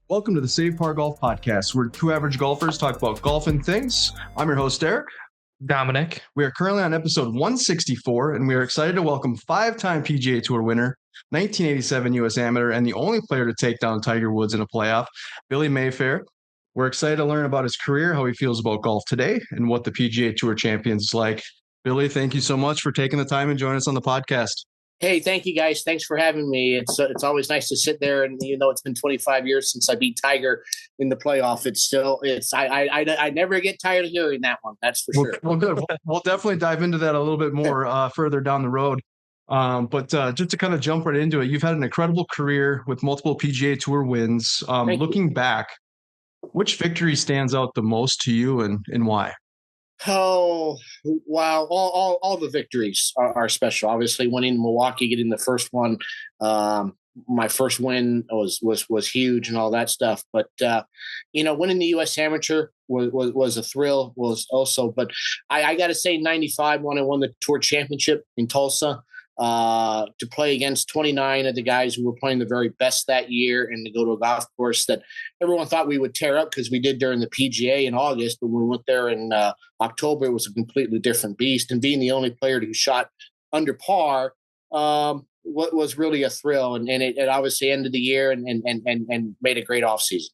Welcome to the Save Par Golf Podcast, where two average golfers talk about golf and things. I'm your host, Eric. Dominic. We are currently on episode 164, and we are excited to welcome five-time PGA Tour winner, 1987 U.S. Amateur, and the only player to take down Tiger Woods in a playoff, Billy Mayfair. We're excited to learn about his career, how he feels about golf today, and what the PGA Tour champions is like. Billy, thank you so much for taking the time and joining us on the podcast. Hey, thank you guys. Thanks for having me. It's always nice to sit there, and it's been 25 years since I beat Tiger in the playoff. I never get tired of hearing that one. That's for sure. Well, good. We'll definitely dive into that a little bit more further down the road. But just to kind of jump right into it, you've had an incredible career with multiple PGA Tour wins. Looking back, which victory stands out the most to you, and why? Oh, wow. All the victories are special. Obviously, winning in Milwaukee, getting the first one. My first win was huge and all that stuff. But, winning the U.S. Amateur was a thrill, was also. But I got to say, 95, when I won the Tour Championship in Tulsa, to play against 29 of the guys who were playing the very best that year, and to go to a golf course that everyone thought we would tear up because we did during the PGA in August, but when we went there in October, it was a completely different beast. And being the only player who shot under par was really a thrill, and it obviously ended the year and made a great offseason.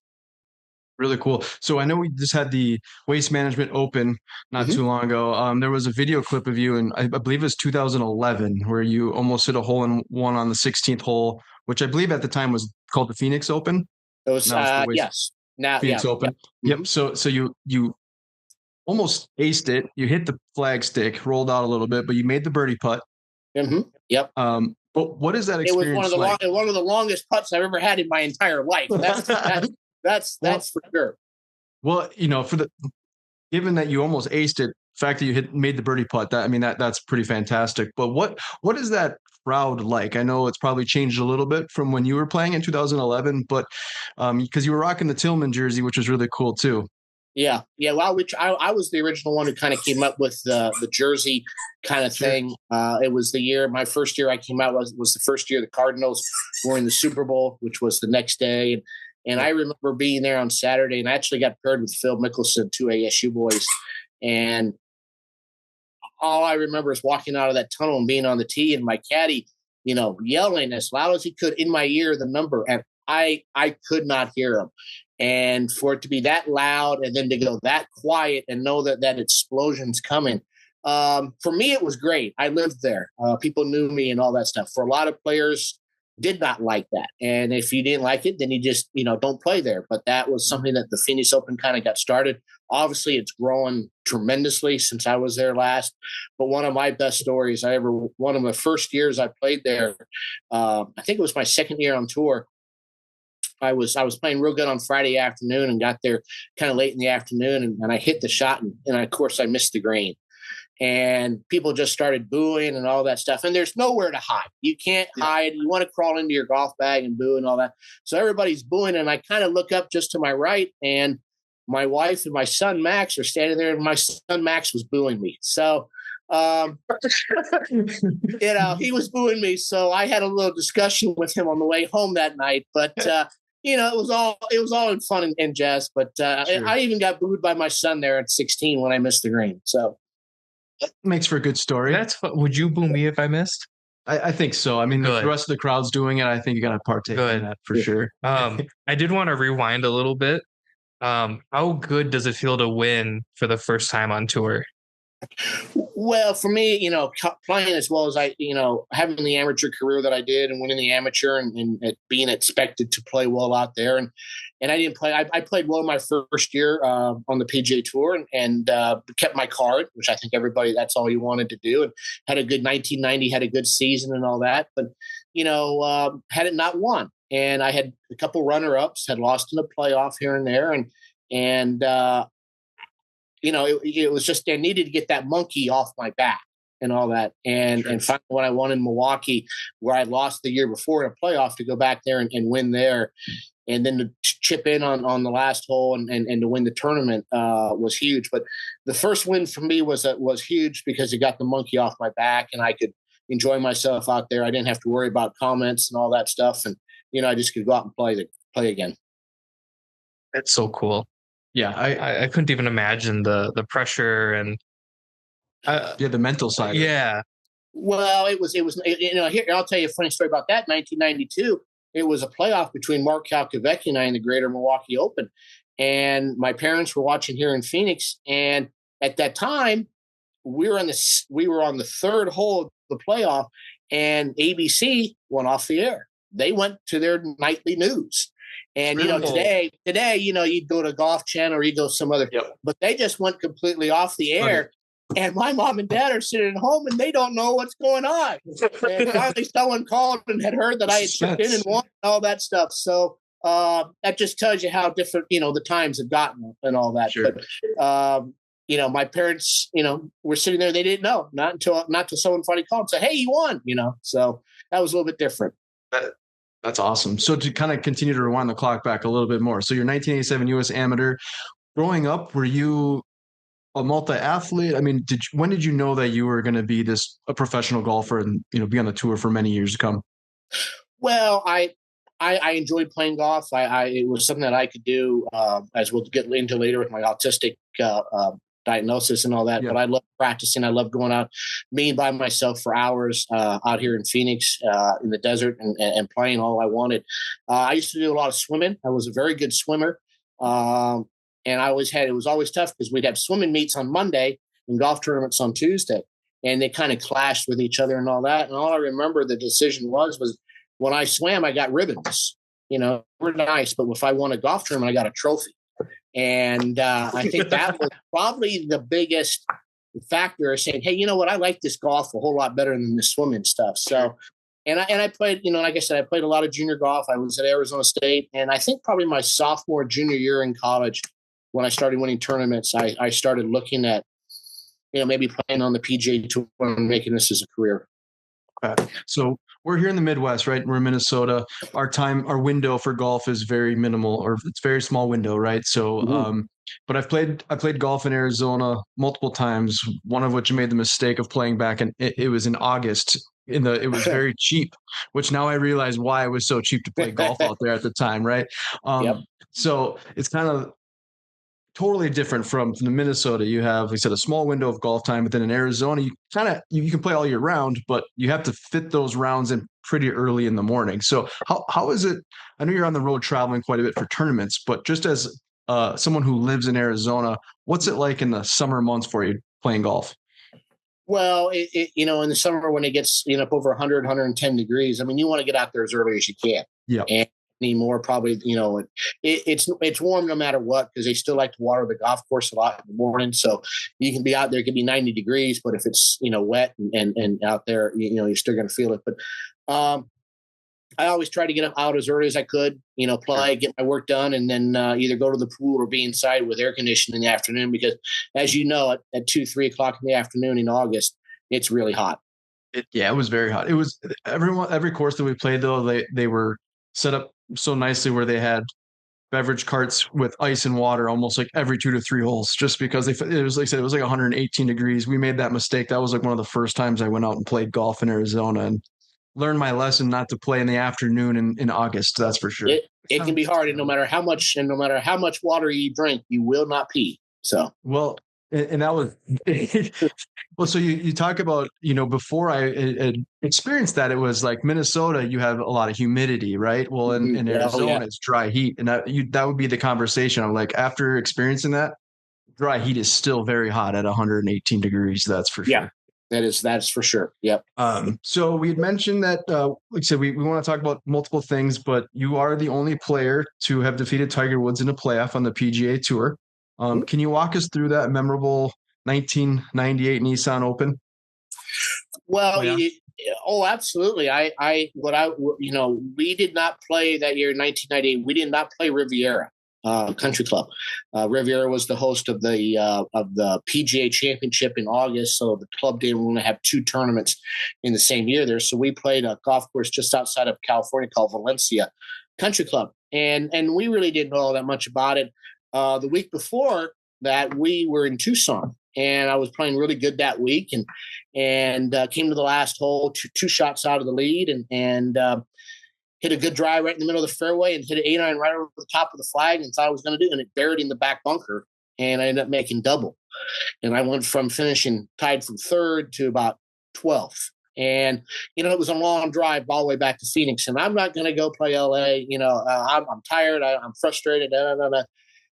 Really cool. So I know we just had the Waste Management Open not too long ago. There was a video clip of you, and I believe it was 2011, where you almost hit a hole in one on the 16th hole, which I believe at the time was called the Phoenix Open. It was yes. Now Phoenix Open. Yep. So you almost aced it. You hit the flag stick, rolled out a little bit, but you made the birdie putt. Mm-hmm. Yep. But what is that experience? It was one of the longest putts I've ever had in my entire life. That's for sure. Well, given that you almost aced it, the fact that you made the birdie putt, that's pretty fantastic. But what is that crowd like? I know it's probably changed a little bit from when you were playing in 2011, but because you were rocking the Tillman jersey, which was really cool too. Yeah. Well, which I was the original one who kind of came up with the jersey kind of thing. It was my first year I came out was the first year the Cardinals were in the Super Bowl, which was the next day. And I remember being there on Saturday, and I actually got paired with Phil Mickelson, two ASU boys. And all I remember is walking out of that tunnel and being on the tee, and my caddy, yelling as loud as he could in my ear the number, and I could not hear him. And for it to be that loud and then to go that quiet and know that explosion's coming, for me it was great. I lived there. People knew me and all that stuff. For a lot of players, did not like that. And if you didn't like it, then you just, don't play there. But that was something that the Phoenix Open kind of got started. Obviously, it's grown tremendously since I was there last. But one of my best stories one of the first years I played there, I think it was my second year on tour. I was playing real good on Friday afternoon and got there kind of late in the afternoon. And I hit the shot, and of course, I missed the green. And people just started booing and all that stuff. And there's nowhere to hide. You can't hide. You want to crawl into your golf bag and boo and all that. So everybody's booing. And I kind of look up just to my right, and my wife and my son, Max, are standing there. And my son, Max, was booing me. So, he was booing me. So I had a little discussion with him on the way home that night. But, it was all in fun and jazz. But sure. I even got booed by my son there at 16 when I missed the green. So. Makes for a good story. Would you boo me if I missed? I think so. I mean, the rest of the crowd's doing it. I think you got to partake in that for sure. I did want to rewind a little bit. How good does it feel to win for the first time on tour? Well, for me, playing as well as I, having the amateur career that I did and winning the amateur and being expected to play well out there. And I didn't play. I played well my first year on the PGA Tour and kept my card, which I think that's all you wanted to do. And had a good 1990, had a good season and all that. But, had it not won. And I had a couple runner-ups, had lost in the playoff here and there. And it was just, I needed to get that monkey off my back and all that. And finally, when I won in Milwaukee, where I lost the year before in a playoff, to go back there and win there, and then to chip in on the last hole and to win the tournament was huge. But the first win for me was huge because it got the monkey off my back, and I could enjoy myself out there. I didn't have to worry about comments and all that stuff, and I just could go out and play again. It's so cool. Yeah, I couldn't even imagine the pressure and the mental side. Yeah. Well, it was here, I'll tell you a funny story about that. 1992, it was a playoff between Mark Kalkovecki and I in the Greater Milwaukee Open, and my parents were watching here in Phoenix. And at that time, we were on the third hole of the playoff, and ABC went off the air. They went to their nightly news. And today, you'd go to Golf Channel or you go some other, but they just went completely off the air. Okay. And my mom and dad are sitting at home and they don't know what's going on. And finally, someone called and had heard that I had chipped in and won and all that stuff. So that just tells you how different, the times have gotten and all that. Sure. But, my parents, were sitting there. They didn't know, not until someone finally called and said, "Hey, you won," So that was a little bit different. That's awesome. So to kind of continue to rewind the clock back a little bit more. So you're 1987 U.S. Amateur. Growing up, were you a multi-athlete? I mean, when did you know that you were going to be a professional golfer and, be on the tour for many years to come? Well, I enjoyed playing golf. It was something that I could do, as we'll get into later with my autistic diagnosis and all that. Yeah. But I love practicing. I love going out, being by myself for hours out here in Phoenix in the desert and playing all I wanted. I used to do a lot of swimming. I was a very good swimmer. And it was always tough because we'd have swimming meets on Monday and golf tournaments on Tuesday. And they kind of clashed with each other and all that. And all I remember the decision was when I swam, I got ribbons. Were nice. But if I won a golf tournament, I got a trophy. And I think that was probably the biggest factor of saying, hey, you know what? I like this golf a whole lot better than the swimming stuff. So, and I played, like I said, I played a lot of junior golf. I was at Arizona State. And I think probably my sophomore, junior year in college, when I started winning tournaments, I started looking at, maybe playing on the PGA Tour and making this as a career. Okay. So we're here in the Midwest, right? We're in Minnesota. Our window for golf is very minimal, or it's a very small window, right? So, but I played golf in Arizona multiple times. One of which I made the mistake of playing back, and it was in August. It was very cheap, which now I realize why it was so cheap to play golf out there at the time, right? Yep. So it's kind of totally different from the Minnesota. You have, like I said, a small window of golf time, but then in Arizona, you can play all year round, but you have to fit those rounds in pretty early in the morning. So how is it? I know you're on the road traveling quite a bit for tournaments, but just as someone who lives in Arizona, what's it like in the summer months for you playing golf? Well, in the summer when it gets up over 100, 110 degrees, I mean, you want to get out there as early as you can. Yeah. And anymore, probably, it's warm no matter what, because they still like to water the golf course a lot in the morning. So you can be out there, it can be 90 degrees, but if it's, wet and out there, you're still going to feel it. But I always try to get out as early as I could, play, get my work done, and then either go to the pool or be inside with air conditioning in the afternoon, because as you know, at 2-3 o'clock in the afternoon in August, it's really hot. It was very hot. It was every course that we played, though, they were set up so nicely where they had beverage carts with ice and water almost like every 2 to 3 holes, just because it was, like I said, it was like 118 degrees. We made that mistake. That was like one of the first times I went out and played golf in Arizona, and learned my lesson not to play in the afternoon in August. That's for sure. It can be hard, and no matter how much water you drink, you will not pee. So, well, and that was well. So you talk about, before I experienced that, it was like Minnesota, you have a lot of humidity, right? Well, in Arizona, it's dry heat, and that would be the conversation. I'm like, after experiencing that, dry heat is still very hot at 118 degrees. That's for sure. Yeah. That's for sure. Yep. So we had mentioned that, like I said, we want to talk about multiple things, but you are the only player to have defeated Tiger Woods in a playoff on the PGA Tour. Can you walk us through that memorable 1998 Nissan Open? Well, absolutely. We did not play that year in 1998. We did not play Riviera Country Club. Riviera was the host of the PGA Championship in August, so the club didn't want to have 2 tournaments in the same year there. So we played a golf course just outside of California called Valencia Country Club, and we really didn't know all that much about it. The week before that, we were in Tucson, and I was playing really good that week, and came to the last hole, two shots out of the lead, and hit a good drive right in the middle of the fairway and hit an 8-iron right over the top of the flag and thought I was going to do, and it buried in the back bunker, and I ended up making double. And I went from finishing tied from third to about 12th. And, it was a long drive all the way back to Phoenix. And I'm not going to go play LA. I'm tired. I'm frustrated.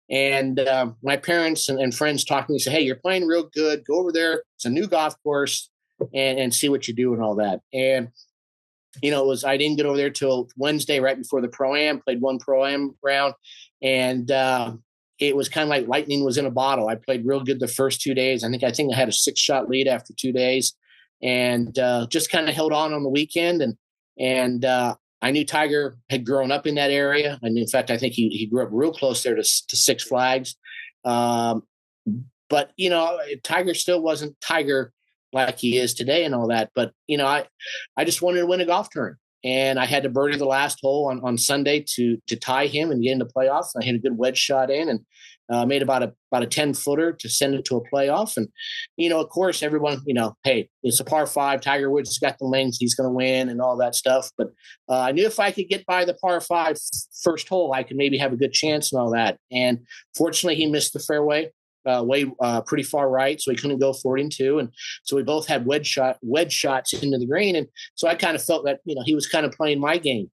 And my parents and friends talked to me, say, hey, you're playing real good. Go over there. It's a new golf course and see what you do and all that. And, I didn't get over there till Wednesday, right before the Pro-Am, played one Pro-Am round. And it was kind of like lightning was in a bottle. I played real good the first 2 days. I think I had a 6-shot lead after 2 days. And just kind of held on the weekend. And I knew Tiger had grown up in that area. And in fact, I think he grew up real close there to Six Flags. But, Tiger still wasn't Tiger like he is today and all that. But, I just wanted to win a golf tournament. And I had to birdie the last hole on Sunday to tie him and get into playoffs. And I hit a good wedge shot in and made about a 10-footer to send it to a playoff. And, of course, everyone, hey, it's a par 5. Tiger Woods has got the length. He's going to win and all that stuff. But I knew if I could get by the par 5 first hole, I could maybe have a good chance and all that. And fortunately, he missed the fairway. Way pretty far right, so he couldn't go 42, and so we both had wedge shots into the green, and so I kind of felt that he was kind of playing my game,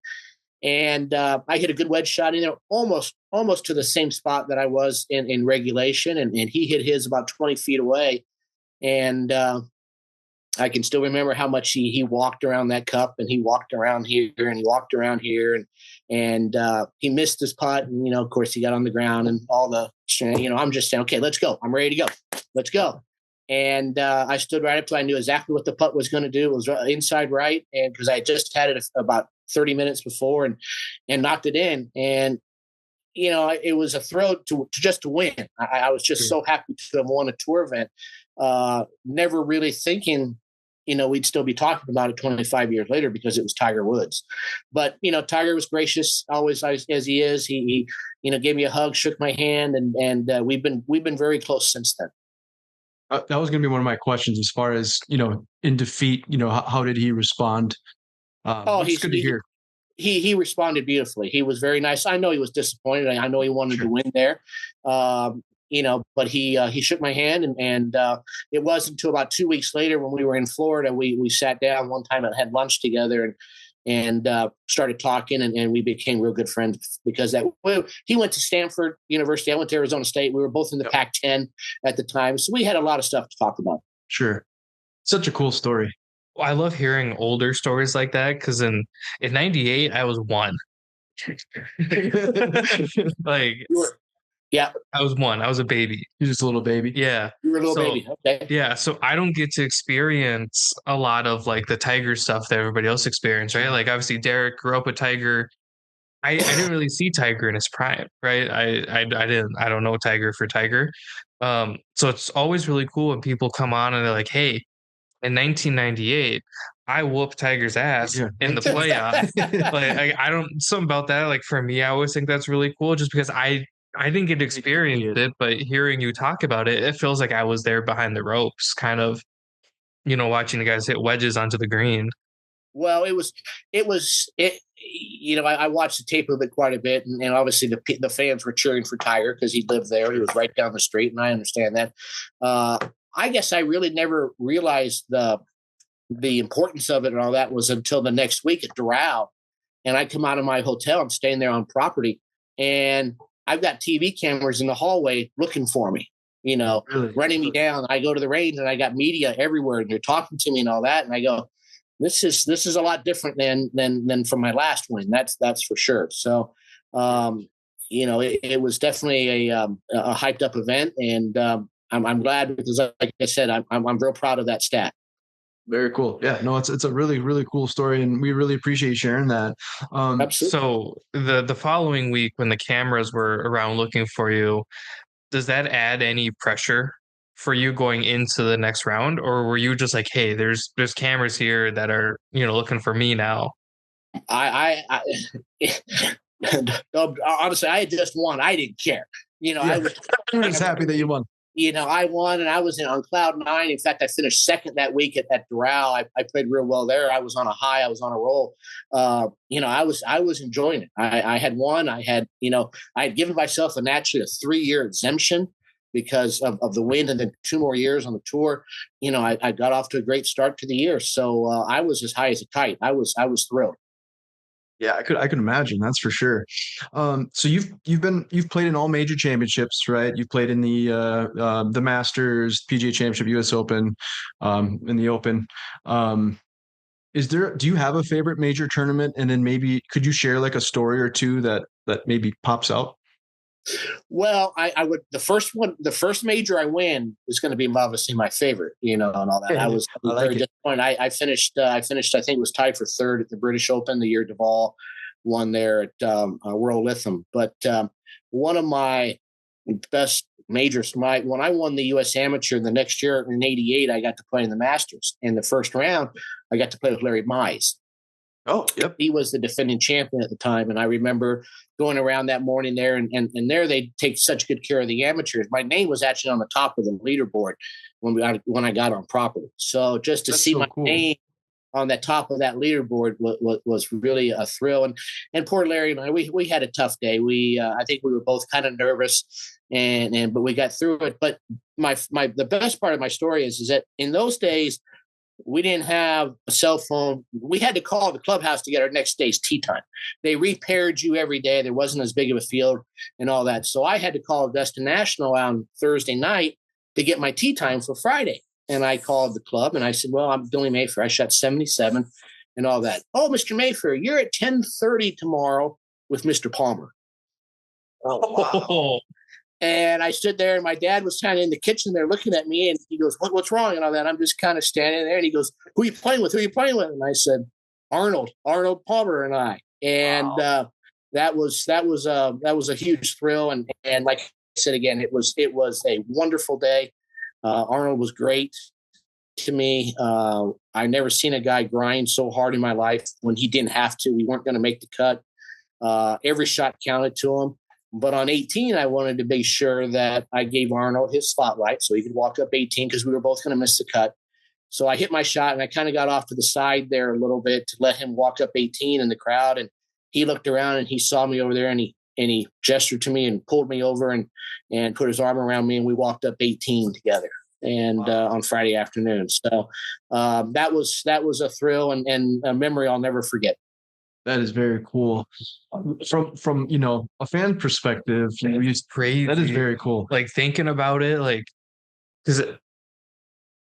and I hit a good wedge shot in there, almost to the same spot that I was in regulation, and he hit his about 20 feet away, and I can still remember how much he walked around that cup, and he walked around here, and he walked around here, and he missed his putt, and of course he got on the ground and all the I'm just saying, okay, let's go. I'm ready to go. Let's go. And I stood right up till I knew exactly what the putt was going to do. It was inside right, and because I just had it about 30 minutes before and knocked it in, and it was a thrill to just to win. I was just so happy to have won a tour event. Never really thinking we'd still be talking about it 25 years later because it was Tiger Woods. But, Tiger was gracious always as he is. He gave me a hug, shook my hand, and we've been very close since then. That was going to be one of my questions as far as, in defeat, how did he respond? He's good to hear. He responded beautifully. He was very nice. I know he was disappointed. I know he wanted to win there. But he shook my hand, and it wasn't until about 2 weeks later when we were in Florida, we sat down one time and had lunch together and started talking, and we became real good friends because he went to Stanford University. I went to Arizona State. We were both in the Pac-10 at the time. So we had a lot of stuff to talk about. Sure. Such a cool story. I love hearing older stories like that because in 98, I was 1. Yeah. I was 1. I was a baby. You're just a little baby. Yeah. You were a little baby. Okay. Yeah. So I don't get to experience a lot of like the Tiger stuff that everybody else experienced, right? Like obviously Derek grew up with Tiger. I didn't really see Tiger in his prime, right? I don't know Tiger for Tiger. So it's always really cool when people come on and they're like, hey, in 1998, I whooped Tiger's ass in the playoff. Like I don't something about that. Like for me, I always think that's really cool just because I didn't get to experience it, but hearing you talk about it, it feels like I was there behind the ropes, kind of, watching the guys hit wedges onto the green. Well, it was. I watched the tape of it quite a bit, and obviously the fans were cheering for Tiger because he lived there. He was right down the street, and I understand that. I guess I really never realized the importance of it and all that was until the next week at Doral, and I come out of my hotel. I'm staying there on property, and I've got TV cameras in the hallway looking for me, really? Running me down. I go to the range and I got media everywhere and they're talking to me and all that. And I go, this is a lot different than from my last win. That's for sure. So, it was definitely a hyped up event, and I'm glad because, like I said, I'm real proud of that stat. Very cool. Yeah, no, it's a really, really cool story, and we really appreciate you sharing that. Absolutely. So the following week when the cameras were around looking for you, does that add any pressure for you going into the next round, or were you just like, hey, there's cameras here that are looking for me now? I honestly, I had just won. I didn't care. I was just happy that you won. I won and I was on cloud nine. In fact, I finished second that week at Doral. I played real well there. I was on a high. I was on a roll. I was enjoying it. I had won. I had given myself naturally a 3-year exemption because of the win, and then 2 more years on the tour. I got off to a great start to the year. So I was as high as a kite. I was thrilled. Yeah, I could imagine, that's for sure. So you've played in all major championships, right? You've played in the Masters, PGA Championship, US Open, in the Open. Do you have a favorite major tournament? And then maybe could you share like a story or two that maybe pops out? Well, I would the first major I win is going to be obviously my favorite, and all that. I was very disappointed. I finished. I think it was tied for third at the British Open the year Duval won there at World Lytham. But one of my best majors, when I won the U.S. Amateur the next year in '88, I got to play in the Masters. In the first round, I got to play with Larry Mize. Oh, yep. He was the defending champion at the time. And I remember going around that morning there, and there they take such good care of the amateurs. My name was actually on the top of the leaderboard when I got on property. So just to see my name on the top of that leaderboard was really a thrill. And poor Larry and I, we had a tough day. I think we were both kind of nervous, but we got through it. But the best part of my story is that in those days, we didn't have a cell phone. We had to call the clubhouse to get our next day's tee time. They repaired you every day. There wasn't as big of a field and all that. So I had to call Augusta National on Thursday night to get my tee time for Friday. And I called the club and I said, well, I'm Billy Mayfair. I shot 77 and all that. Oh, Mr. Mayfair, you're at 10:30 tomorrow with Mr. Palmer. Oh, wow. And I stood there, and my dad was kind of in the kitchen there looking at me, and he goes, what's wrong? And all that. I'm just kind of standing there, and he goes, who are you playing with? And I said, Arnold Palmer and I. And wow. That was a huge thrill. And like I said again, it was a wonderful day. Arnold was great to me. I never seen a guy grind so hard in my life when he didn't have to. We weren't going to make the cut. Every shot counted to him. But on 18, I wanted to make sure that I gave Arnold his spotlight so he could walk up 18 because we were both going to miss the cut. So I hit my shot, and I kind of got off to the side there a little bit to let him walk up 18 in the crowd. And he looked around, and he saw me over there, and he gestured to me and pulled me over and put his arm around me, and we walked up 18 together. And on Friday afternoon. So that was a thrill and a memory I'll never forget. That is very cool. From a fan perspective, crazy. That is very cool. Like thinking about it, like because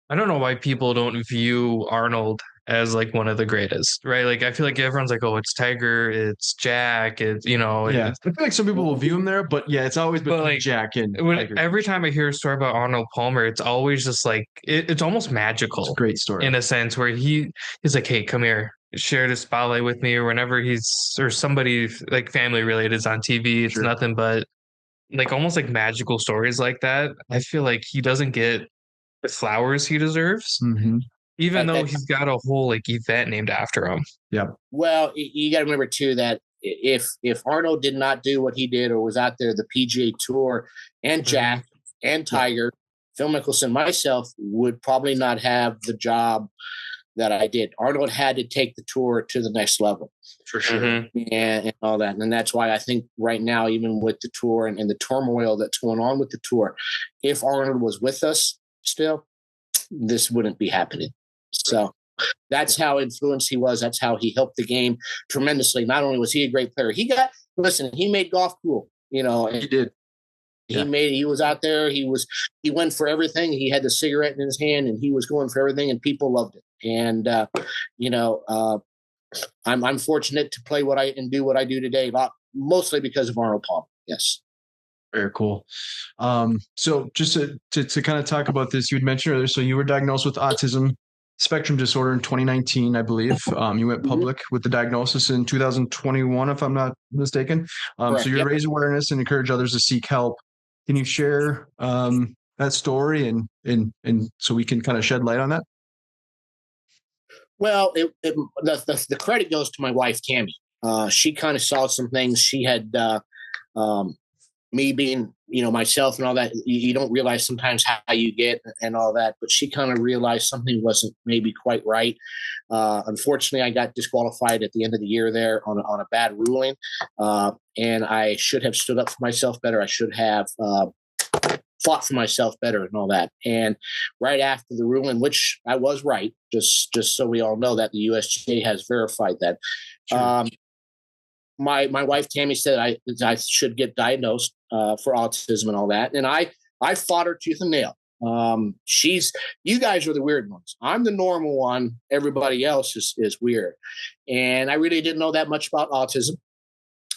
I don't know why people don't view Arnold as like one of the greatest, right? Like I feel like everyone's like, oh, it's Tiger, it's Jack, it's I feel like some people will view him there, but yeah, it's always been like Jack and Tiger. Every time I hear a story about Arnold Palmer, it's always just like it's almost magical. It's a great story in a sense where he's like, hey, come here, share the spotlight with me, or whenever or somebody like family related is on TV. It's nothing but like almost like magical stories like that. I feel like he doesn't get the flowers he deserves. Mm-hmm. Even though he's got a whole like event named after him. Yeah. Well, you got to remember too that if Arnold did not do what he did or was out there the PGA Tour and Jack and Tiger, Phil Mickelson, myself would probably not have the job that I did. Arnold had to take the tour to the next level. For sure. And all that. And that's why I think right now, even with the tour and the turmoil that's going on with the tour, if Arnold was with us still, this wouldn't be happening. So that's how influenced he was. That's how he helped the game tremendously. Not only was he a great player, he made golf cool, and he did. He was out there. He went for everything. He had the cigarette in his hand and he was going for everything and people loved it. And, I'm fortunate to play and do what I do today, mostly because of Arnold Palmer. Yes. Very cool. So just to kind of talk about this, you had mentioned earlier, so you were diagnosed with autism spectrum disorder in 2019, I believe. You went public with the diagnosis in 2021, if I'm not mistaken. So you raise awareness and encourage others to seek help. Can you share that story and so we can kind of shed light on that? Well, the credit goes to my wife, Tammy. She kind of saw some things. She had me being, myself and all that, you don't realize sometimes how you get and all that. But she kind of realized something wasn't maybe quite right. Unfortunately, I got disqualified at the end of the year there on a bad ruling. And I should have stood up for myself better. I should have fought for myself better and all that. And right after the ruling, which I was right, just so we all know that the USGA has verified that. Sure. My wife Tammy said I should get diagnosed for autism and all that, and I fought her tooth and nail. You guys are the weird ones. I'm the normal one. Everybody else is weird, and I really didn't know that much about autism.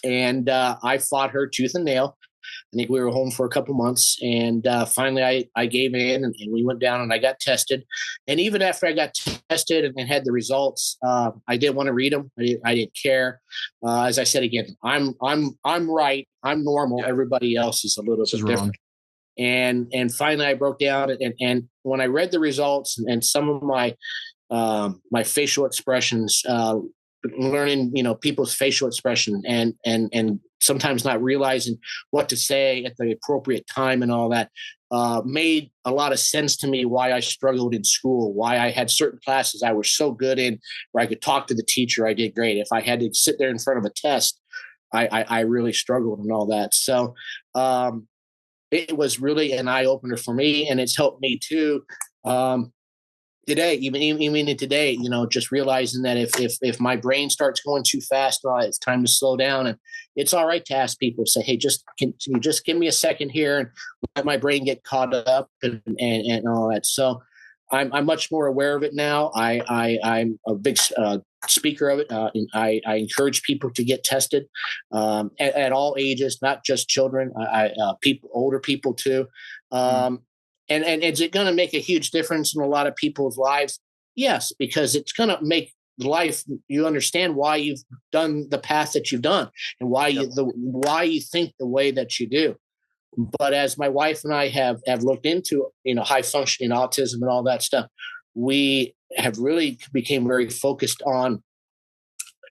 And I fought her tooth and nail. I think we were home for a couple months, and finally I gave in, and we went down and I got tested. And even after I got tested and had the results, I didn't want to read them. I didn't care. As I said again, I'm right. I'm normal. Yeah. Everybody else is a little bit different. And finally I broke down, and when I read the results and some of my my facial expressions, learning people's facial expression and sometimes not realizing what to say at the appropriate time and all that made a lot of sense to me why I struggled in school, why I had certain classes I was so good in where I could talk to the teacher. I did great. If I had to sit there in front of a test, I really struggled and all that. So it was really an eye-opener for me, and it's helped me too. Today, even today, just realizing that if my brain starts going too fast, it's time to slow down. And it's all right to ask people, say, hey, can you just give me a second here and let my brain get caught up and all that. So I'm much more aware of it now. I'm a big speaker of it. And I encourage people to get tested at all ages, not just children, people, older people too. And is it going to make a huge difference in a lot of people's lives? Yes, because it's going to make life. You understand why you've done the path that you've done and why you think the way that you do. But as my wife and I have looked into high functioning autism and all that stuff, we have really became very focused on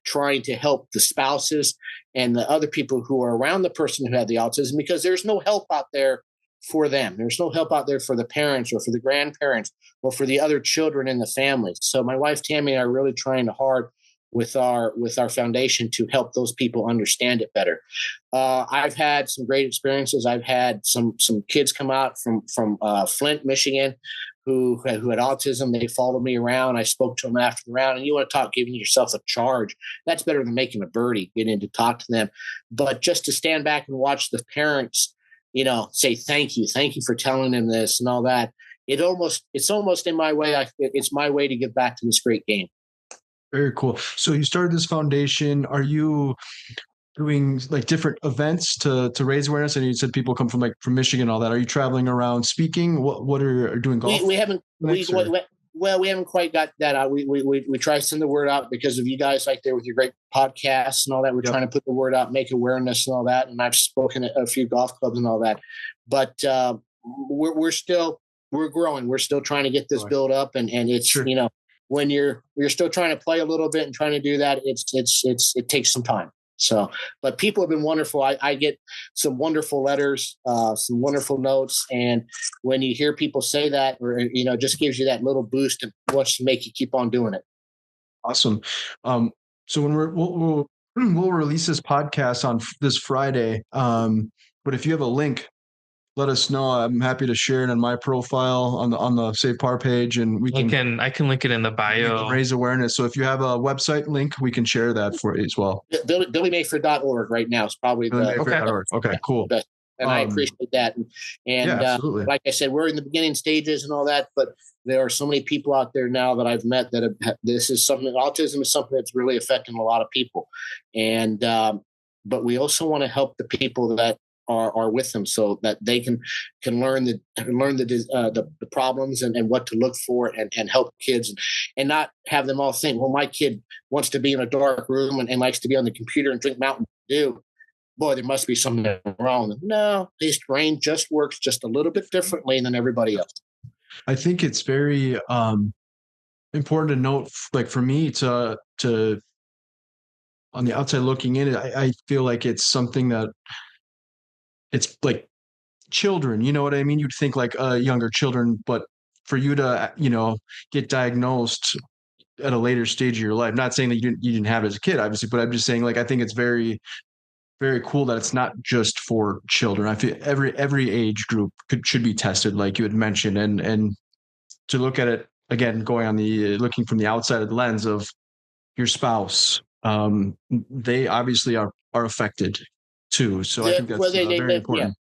trying to help the spouses and the other people who are around the person who had the autism, because there's no help out there for them. There's no help out there for the parents or for the grandparents or for the other children in the family. So my wife Tammy and I are really trying hard with our foundation to help those people understand it better. I've had some great experiences. I've had some kids come out from Flint, Michigan, who had autism. They followed me around. I spoke to them after the round. And you want to talk giving yourself a charge? That's better than making a birdie, getting to talk to them. But just to stand back and watch the parents say thank you for telling them this and all that. It's almost in my way. It's my way to give back to this great game. Very cool. So you started this foundation. Are you doing like different events to raise awareness? And you said people come from Michigan and all that. Are you traveling around speaking? What are you doing? Golf? We haven't. We haven't quite got that out. We try to send the word out because of you guys like there with your great podcasts and all that. We're trying to put the word out, make awareness and all that. And I've spoken at a few golf clubs and all that. But we're growing. We're still trying to get this built up, and it's when you're still trying to play a little bit and trying to do that, it takes some time. So, but people have been wonderful. I get some wonderful letters, some wonderful notes. And when you hear people say that, or, just gives you that little boost and wants to make you keep on doing it. Awesome. So when we'll release this podcast on this Friday. But if you have a link, let us know. I'm happy to share it on my profile on the Save Par page, and I can link it in the bio. Raise awareness. So if you have a website link, we can share that for you as well. BillyMayfair.org right now is probably Okay, cool. Best. And I appreciate that. And like I said, we're in the beginning stages and all that, but there are so many people out there now that I've met that autism is something that's really affecting a lot of people. And but we also want to help the people that are with them so that they can learn the problems and what to look for and help kids and not have them all think, well, my kid wants to be in a dark room and likes to be on the computer and drink Mountain Dew. Boy, there must be something wrong. No, his brain just works just a little bit differently than everybody else. I think it's very important to note, like for me to on the outside looking in, I feel like it's something that it's like children, you know what I mean? You'd think like younger children, but for you to, get diagnosed at a later stage of your life, not saying that you didn't have it as a kid, obviously, but I'm just saying, like, I think it's very, very cool that it's not just for children. I feel every age group should be tested, like you had mentioned, and to look at it again, going on the looking from the outside of the lens of your spouse, they obviously are affected too. So I think that's very important.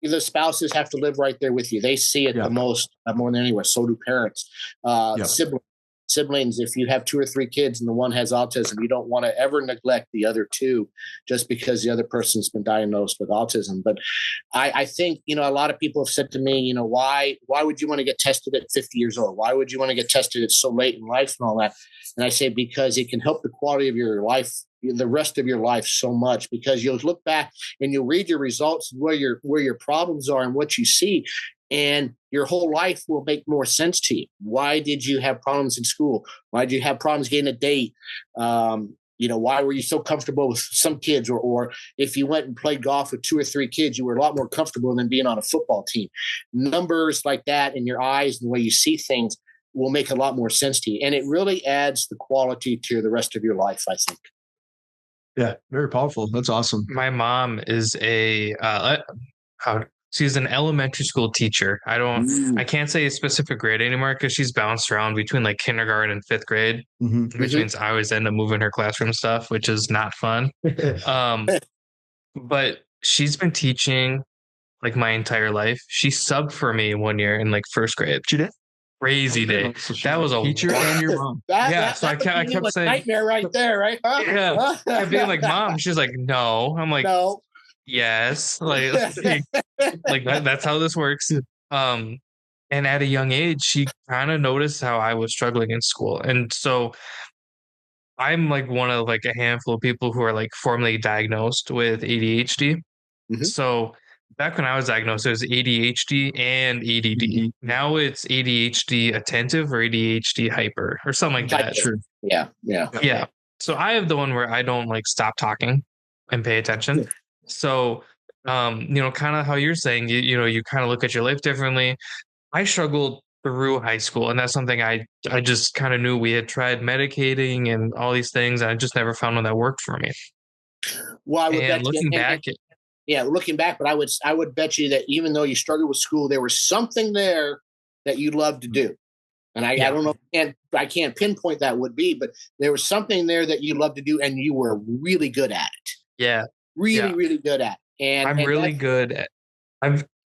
Yeah. The spouses have to live right there with you. They see it the most, more than anywhere. So do parents, siblings. If you have 2 or 3 kids and the one has autism, you don't want to ever neglect the other 2 just because the other person's been diagnosed with autism. But I think, a lot of people have said to me, why would you want to get tested at 50 years old? Why would you want to get tested at so late in life and all that? And I say, because it can help the quality of your life, the rest of your life, so much, because you'll look back and you'll read your results, where your problems are and what you see, and your whole life will make more sense to you. Why did you have problems in school? Why did you have problems getting a date? Why were you so comfortable with some kids? Or if you went and played golf with 2 or 3 kids, you were a lot more comfortable than being on a football team. Numbers like that in your eyes and the way you see things will make a lot more sense to you. And it really adds the quality to the rest of your life, I think. Yeah, very powerful. That's awesome. My mom is she's an elementary school teacher. I can't say a specific grade anymore because she's bounced around between like kindergarten and 5th grade, which means I always end up moving her classroom stuff, which is not fun. But she's been teaching like my entire life. She subbed for me one year in like 1st grade. She did? Crazy day. So that was a teacher and your mom. So I kept saying nightmare right there, right? Huh? Yeah. I'd be like, Mom. She's like, no. I'm like, no. Yes. Like that's how this works. And at a young age, she kind of noticed how I was struggling in school. And so I'm like one of like a handful of people who are like formally diagnosed with ADHD. So back when I was diagnosed, it was ADHD and ADD. Now it's ADHD attentive or ADHD hyper or something like that. Sure. Yeah. So I have the one where I don't like stop talking and pay attention. So, kind of how you're saying, you kind of look at your life differently. I struggled through high school, and that's something I just kind of knew. We had tried medicating and all these things, and I just never found one that worked for me. Well, I would bet looking back, looking back, but I would bet you that even though you struggled with school, there was something there that you loved to do. And I don't know, and I can't pinpoint that would be, but there was something there that you loved to do, and you were really good at it. Yeah, really good at it. And I'm really good at.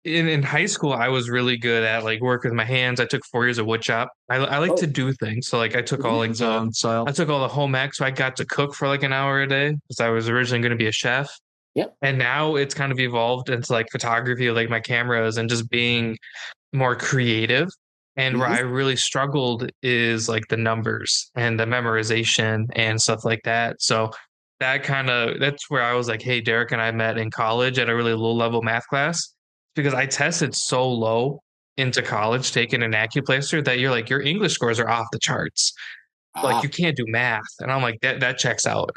In high school, I was really good at like work with my hands. I took 4 years of wood shop. I like to do things. So like I took all like I took all the home ec. So I got to cook for like an hour a day because I was originally going to be a chef. Yep. And now it's kind of evolved into like photography, like my cameras, and just being more creative. And where I really struggled is like the numbers and the memorization and stuff like that. So that's where I was like, hey, Derek and I met in college at a really low level math class because I tested so low into college taking an acuplacer that you're like, your English scores are off the charts. Like you can't do math. And I'm like, that checks out.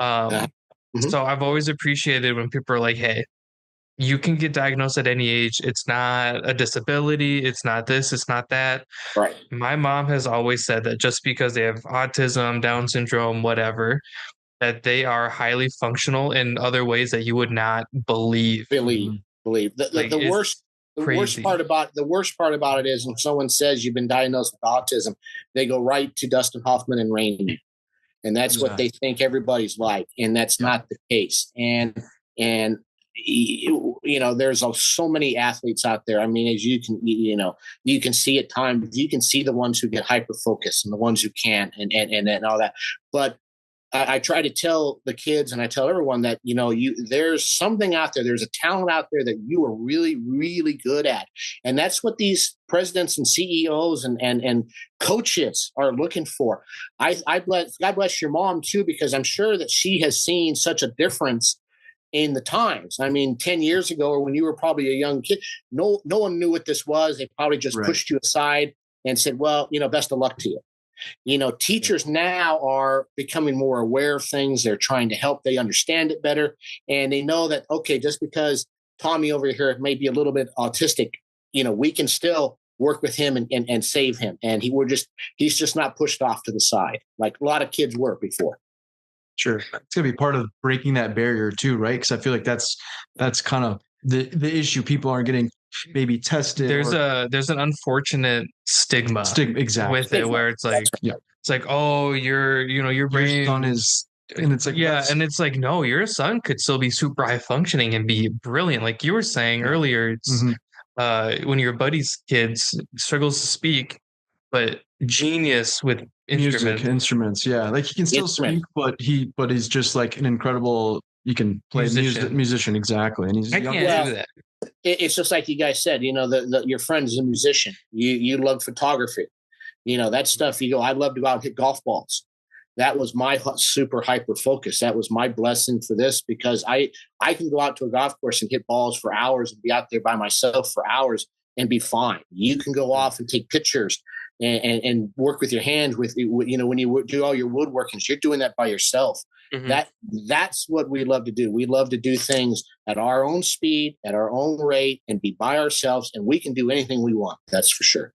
So I've always appreciated when people are like, hey, you can get diagnosed at any age. It's not a disability. It's not this. It's not that. Right. My mom has always said that just because they have autism, Down syndrome, whatever, that they are highly functional in other ways that you would not believe. The worst part about it is when someone says you've been diagnosed with autism, they go right to Dustin Hoffman and Rain Man. And that's what they think everybody's like. And that's not the case. And there's so many athletes out there. I mean, as you can see at times, you can see the ones who get hyper focused and the ones who can't and all that. But I try to tell the kids and I tell everyone that, there's something out there. There's a talent out there that you are really, really good at. And that's what these presidents and CEOs and coaches are looking for. God bless your mom too, because I'm sure that she has seen such a difference in the times. I mean, 10 years ago, or when you were probably a young kid, no one knew what this was. They probably just pushed you aside and said, well, best of luck to you. Teachers now are becoming more aware of things. They're trying to help. They understand it better. And they know that, okay, just because Tommy over here may be a little bit autistic, we can still work with him and save him. And he's just not pushed off to the side like a lot of kids were before. Sure. It's going to be part of breaking that barrier too, right? Because I feel like that's kind of the issue. People aren't getting maybe tested. There's an unfortunate stigma exactly with it, where it's like, it's like, oh, your brain your son is, and it's like, and it's like, no, your son could still be super high functioning and be brilliant. Like you were saying earlier, it's when your buddy's kids struggles to speak, but genius with instruments. Yeah, like he can still speak, but he's just like an incredible. You can play musician exactly, and I can't do that. It's just like you guys said. Your friend's a musician. You love photography. That stuff. You go. I'd love to go out and hit golf balls. That was my super hyper focus. That was my blessing for this, because I can go out to a golf course and hit balls for hours and be out there by myself for hours and be fine. You can go off and take pictures and work with your hands when you do all your woodworkings, you're doing that by yourself. That's what we love to do. We love to do things at our own speed, at our own rate, and be by ourselves, and we can do anything we want. That's for sure.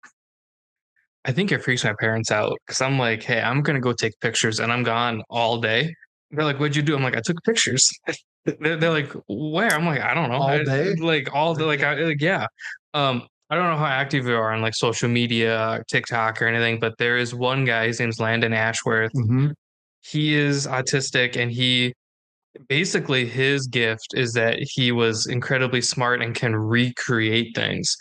I think it freaks my parents out because I'm like, hey, I'm going to go take pictures and I'm gone all day. They're like, what'd you do? I'm like, I took pictures. They're like, where? I'm like, I don't know. All day? All day. Yeah. I don't know how active you are on like social media, TikTok or anything, but there is one guy, his name's Landon Ashworth. He is autistic, and basically his gift is that he was incredibly smart and can recreate things.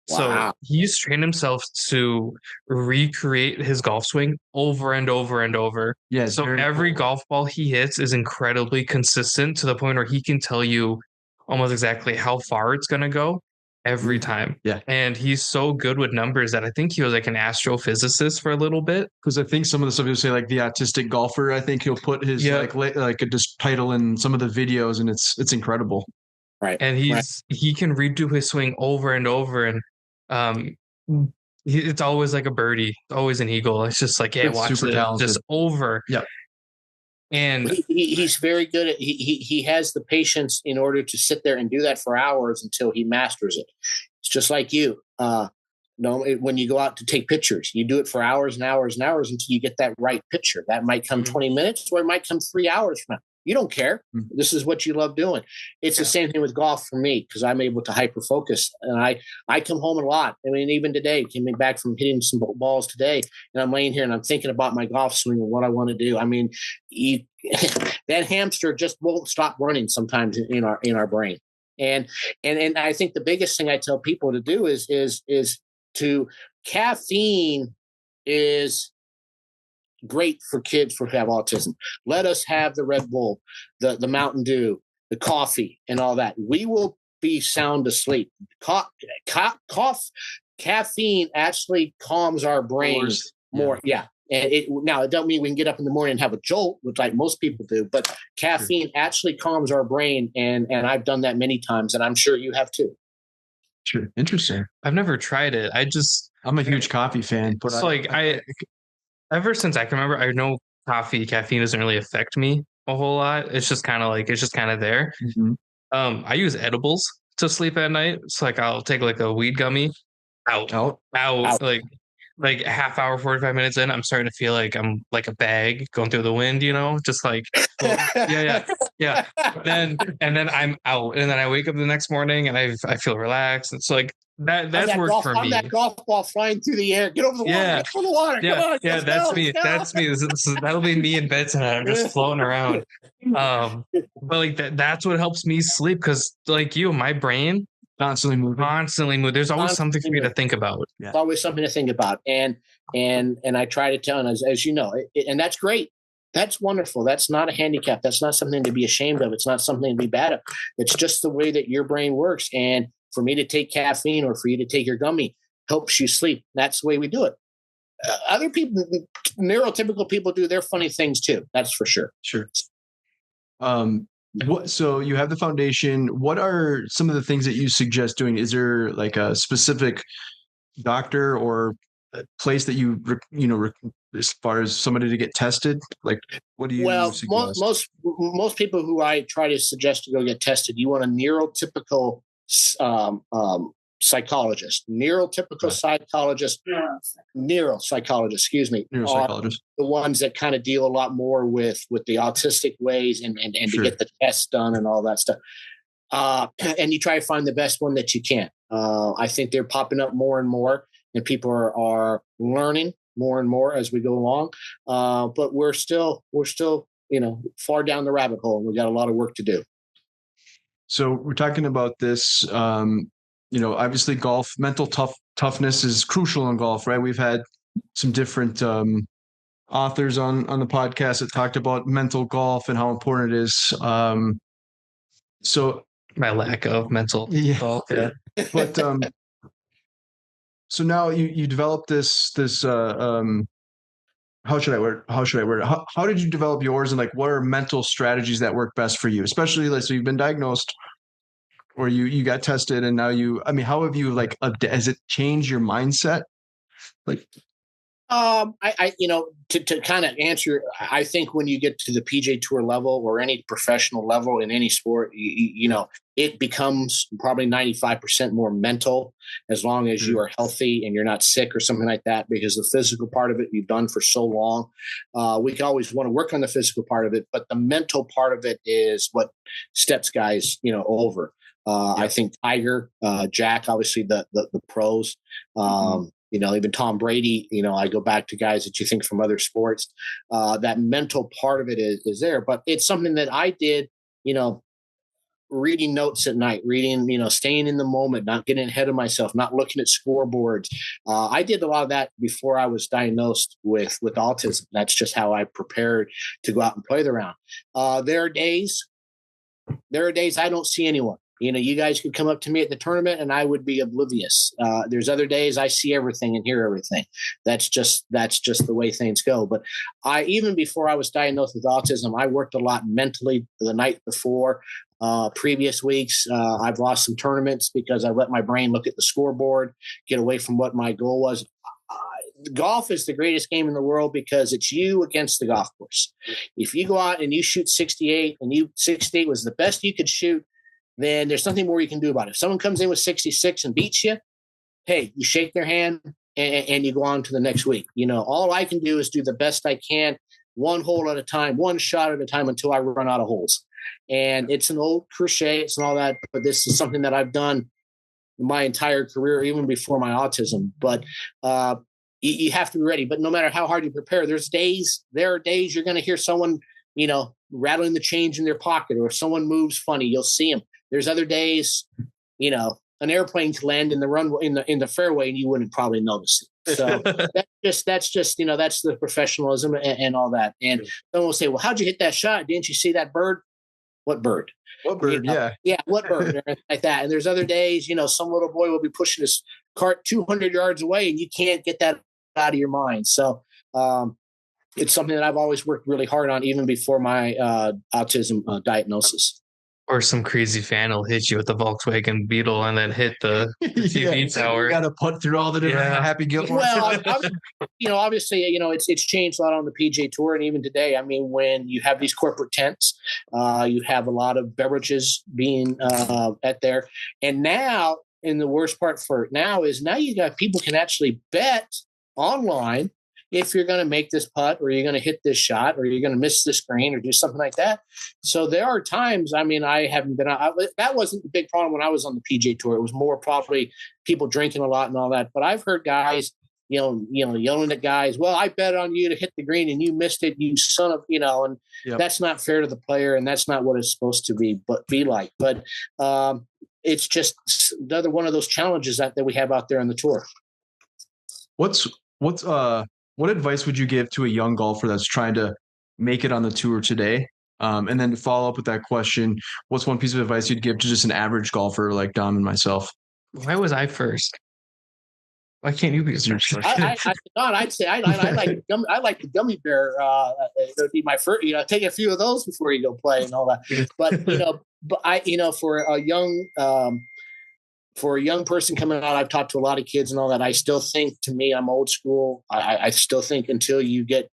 Wow. So he's trained himself to recreate his golf swing over and over and over. Yeah. So every golf ball he hits is incredibly consistent to the point where he can tell you almost exactly how far it's going to go every time. Yeah. And he's so good with numbers that I think he was like an astrophysicist for a little bit. Because I think some of the stuff he'll say, like the autistic golfer, I think he'll put his like a title in some of the videos, and it's incredible. Right. And he can redo his swing over and over, and it's always like a birdie, always an eagle. It's just like, yeah, watch it just over. Yeah. And he's very good at he has the patience in order to sit there and do that for hours until he masters it. It's just like you. When you go out to take pictures, you do it for hours and hours and hours until you get that right picture. That might come 20 minutes, or it might come 3 hours from now. You don't care. This is what you love doing. It's the same thing with golf for me, because I'm able to hyper focus, and I come home a lot. I mean, even today, came back from hitting some balls today, and I'm laying here and I'm thinking about my golf swing and what I want to do. I mean, that hamster just won't stop running sometimes in our brain. And I think the biggest thing I tell people to do is to caffeine is great for kids who have autism. Let us have the Red Bull, the Mountain Dew, the coffee, and all that. We will be sound asleep. Caffeine actually calms our brains more. Yeah. And it doesn't mean we can get up in the morning and have a jolt, which like most people do, but caffeine actually calms our brain. And I've done that many times, and I'm sure you have too. Sure. Interesting. I've never tried it. I'm a huge coffee fan, but ever since I can remember, I know caffeine doesn't really affect me a whole lot. It's just kind of there. I use edibles to sleep at night. It's like I'll take like a weed gummy out. Like a half hour, 45 minutes in, I'm starting to feel like I'm like a bag going through the wind, just like, yeah. And then I'm out, and then I wake up the next morning and I feel relaxed. It's like that's worked for me. I'm that golf ball flying through the air. Get over the water. Get over the water. Yeah, Come on, that's me. That's me. That'll be me in bed tonight. I'm just floating around. But like that's what helps me sleep, because like my brain constantly move. There's always something for me to think about. Yeah. It's always something to think about. And I try to tell, and as you know, and that's great. That's wonderful. That's not a handicap. That's not something to be ashamed of. It's not something to be bad of. It's just the way that your brain works. And for me to take caffeine or for you to take your gummy helps you sleep. That's the way we do it. Other people, neurotypical people, do their funny things too. That's for sure. Sure. So you have the foundation. What are some of the things that you suggest doing? Is there like a specific doctor or a place that you as far as somebody to get tested? Like, what do you suggest? Most people who I try to suggest to go get tested, you want a neurotypical psychologist, neuropsychologist, excuse me, neuropsychologist. The ones that kind of deal a lot more with the autistic ways and Sure. to get the tests done and all that stuff. And you try to find the best one that you can. I think they're popping up more and more, and people are learning more and more as we go along. But we're still, far down the rabbit hole, and we got a lot of work to do. So we're talking about this, obviously golf, mental toughness is crucial in golf, right? We've had some different authors on the podcast that talked about mental golf and how important it is. So my lack of mental golf. Yeah. But so now you developed this how should I word it? How did you develop yours, and like what are mental strategies that work best for you? Especially so you've been diagnosed, or you got tested, and now how have you has it changed your mindset? Like to kind of answer, I think when you get to the PGA Tour level or any professional level in any sport, it becomes probably 95% more mental, as long as you are healthy and you're not sick or something like that, because the physical part of it you've done for so long. We can always want to work on the physical part of it, but the mental part of it is what steps guys, over. I think Tiger, Jack, obviously the pros, even Tom Brady, I go back to guys that you think from other sports, that mental part of it is there, but it's something that I did, reading notes at night, staying in the moment, not getting ahead of myself, not looking at scoreboards. I did a lot of that before I was diagnosed with autism. That's just how I prepared to go out and play the round. There are days I don't see anyone. You guys could come up to me at the tournament and I would be oblivious. There's other days I see everything and hear everything. That's just the way things go. But even before I was diagnosed with autism, I worked a lot mentally the night before. Previous weeks, I've lost some tournaments because I let my brain look at the scoreboard, get away from what my goal was. Golf is the greatest game in the world because it's you against the golf course. If you go out and you shoot 68 and 68 was the best you could shoot, then there's nothing more you can do about it. If someone comes in with 66 and beats you, hey, you shake their hand and you go on to the next week. All I can do is do the best I can, one hole at a time, one shot at a time, until I run out of holes. And it's an old cliche, it's and all that, but this is something that I've done my entire career, even before my autism. But you have to be ready. But no matter how hard you prepare, there are days you're going to hear someone, rattling the change in their pocket, or if someone moves funny, you'll see them. There's other days, an airplane can land in the runway in the fairway and you wouldn't probably notice it. So that's just that's the professionalism and all that. And someone will say, well, how'd you hit that shot? Didn't you see that bird? What bird? What bird? Yeah. What bird? Like that. And there's other days, some little boy will be pushing his cart 200 yards away and you can't get that out of your mind. So it's something that I've always worked really hard on, even before my autism diagnosis. Or some crazy fan will hit you with the Volkswagen Beetle and then hit the TV tower. You got to put through all the different Happy Gilmore. Well, obviously, it's changed a lot on the PGA Tour, and even today. I mean, when you have these corporate tents, you have a lot of beverages being at there, and now, and the worst part for it now is you got people can actually bet online if you're going to make this putt, or you're going to hit this shot, or you're going to miss this green, or do something like that. So there are times, I haven't been out. That wasn't the big problem when I was on the PGA Tour. It was more probably people drinking a lot and all that. But I've heard guys, yelling at guys, well, I bet on you to hit the green and you missed it, you son of, and that's not fair to the player, and that's not what it's supposed to be like. But it's just another one of those challenges that we have out there on the tour. What advice would you give to a young golfer that's trying to make it on the tour today? And then to follow up with that question, what's one piece of advice you'd give to just an average golfer like Dom and myself? Why was I first? Why can't you be first? I'd say I like the gummy bear. It would be my first. Take a few of those before you go play and all that. But for a young for a young person coming out, I've talked to a lot of kids and all that. I still think, to me, I'm old school. I still think until you get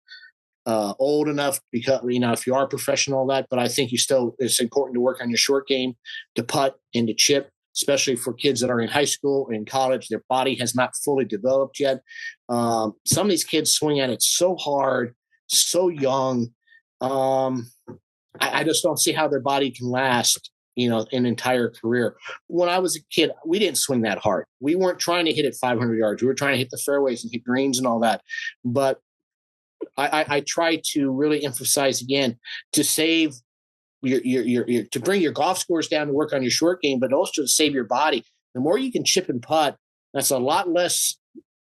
old enough, because if you are professional, all that. But I think it's important to work on your short game, to putt and to chip, especially for kids that are in high school or in college. Their body has not fully developed yet. Some of these kids swing at it so hard, so young. I just don't see how their body can last an entire career. When I was a kid, we didn't swing that hard. We weren't trying to hit it 500 yards. We were trying to hit the fairways and hit greens and all that. But I try to really emphasize again to save your to bring your golf scores down to work on your short game, but also to save your body. The more you can chip and putt, that's a lot less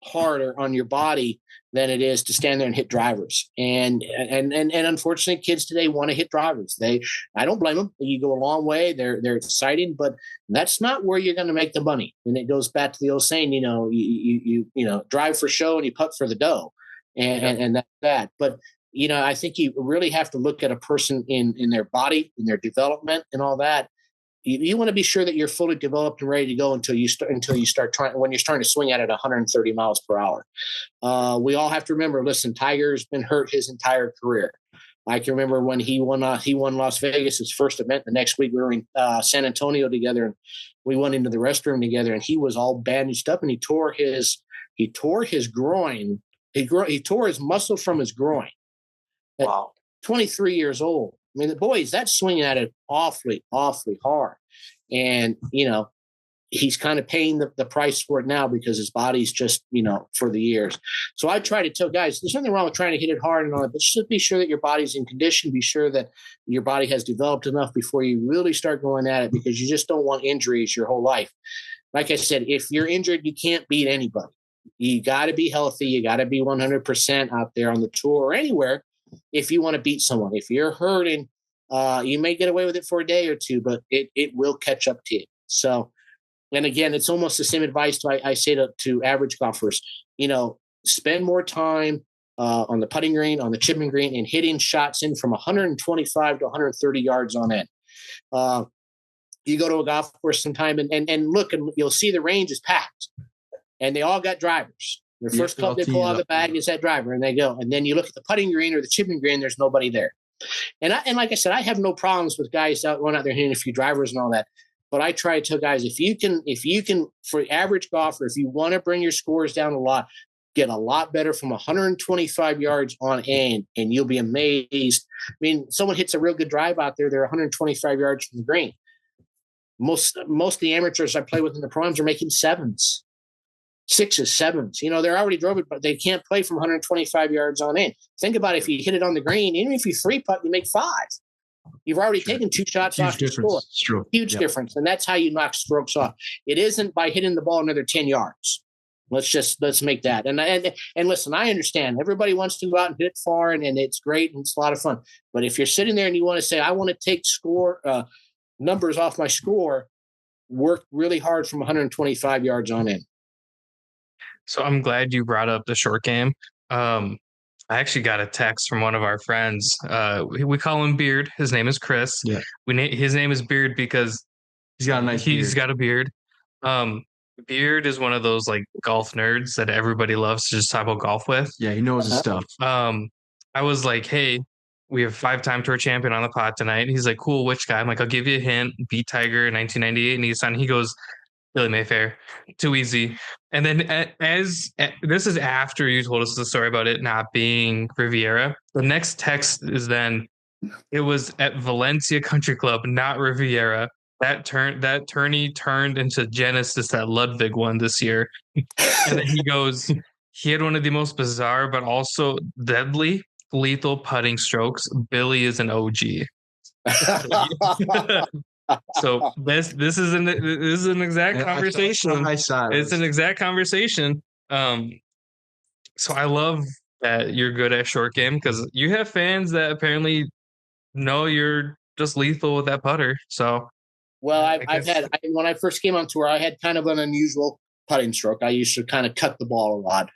harder on your body than it is to stand there and hit drivers. And unfortunately, kids today want to hit drivers. I don't blame them. You go a long way. They're exciting, but that's not where you're going to make the money. And it goes back to the old saying, you drive for show and you putt for the dough, and that's that. But I think you really have to look at a person in their body, in their development, and all that. You want to be sure that you're fully developed and ready to go until you start trying, when you're starting to swing at it 130 miles per hour. We all have to remember, listen, Tiger's been hurt his entire career. I can remember when he won Las Vegas, his first event. The next week we were in San Antonio together, and we went into the restroom together, and he was all bandaged up, and he tore his groin. He tore his muscle from his groin. Wow. 23 years old. I mean, the boys, that's swinging at it awfully, awfully hard. And, he's kind of paying the price for it now because his body's just, for the years. So I try to tell guys, there's nothing wrong with trying to hit it hard and all that, but just be sure that your body's in condition. Be sure that your body has developed enough before you really start going at it, because you just don't want injuries your whole life. Like I said, if you're injured, you can't beat anybody. You got to be healthy. You got to be 100% out there on the tour or anywhere. If you want to beat someone, if you're hurting, you may get away with it for a day or two, but it will catch up to you. So, and again, it's almost the same advice I say to average golfers, spend more time on the putting green, on the chipping green, and hitting shots in from 125 to 130 yards on end. You go to a golf course sometime and look, and you'll see the range is packed, and they all got drivers. Their first club they pull out of the bag is that driver, and they go. And then you look at the putting green or the chipping green, there's nobody there. And like I said, I have no problems with guys going out there hitting a few drivers and all that. But I try to tell guys, if you can, for average golfer, if you want to bring your scores down a lot, get a lot better from 125 yards on end, and you'll be amazed. I mean, someone hits a real good drive out there, they're 125 yards from the green. Most of the amateurs I play with in the proms are making sevens. 6s, 7s. They're already drove it, but they can't play from 125 yards on in. Think about if you hit it on the green, even if you 3-putt, you make 5. You've already taken 2 shots off the score. It's true. Huge difference. And that's how you knock strokes off. It isn't by hitting the ball another 10 yards. Let's make that. And listen, I understand everybody wants to go out and hit it far, and it's great and it's a lot of fun. But if you're sitting there and you want to say, I want to take numbers off my score, work really hard from 125 yards on in. So I'm glad you brought up the short game. I actually got a text from one of our friends. We call him Beard. His name is Chris. Yeah. His name is Beard because he's got a nice he's got a beard. Beard is one of those like golf nerds that everybody loves to just talk about golf with. Yeah, he knows his stuff. I was like, hey, we have 5-time tour champion on the pod tonight. And he's like, cool, which guy? I'm like, I'll give you a hint. Beat Tiger in 1998 in Nissan. He goes, Billy Mayfair, too easy. And then this is after you told us the story about it not being Riviera. The next text is then, it was at Valencia Country Club, not Riviera. That tourney turned into Genesis, that Ludwig one this year. And then he goes, he had one of the most bizarre but also deadly lethal putting strokes. Billy is an OG. So this is an exact conversation. It's an exact conversation. So I love that you're good at short game, because you have fans that apparently know you're just lethal with that putter. So well, I've had when I first came on tour, I had kind of an unusual putting stroke. I used to kind of cut the ball a lot.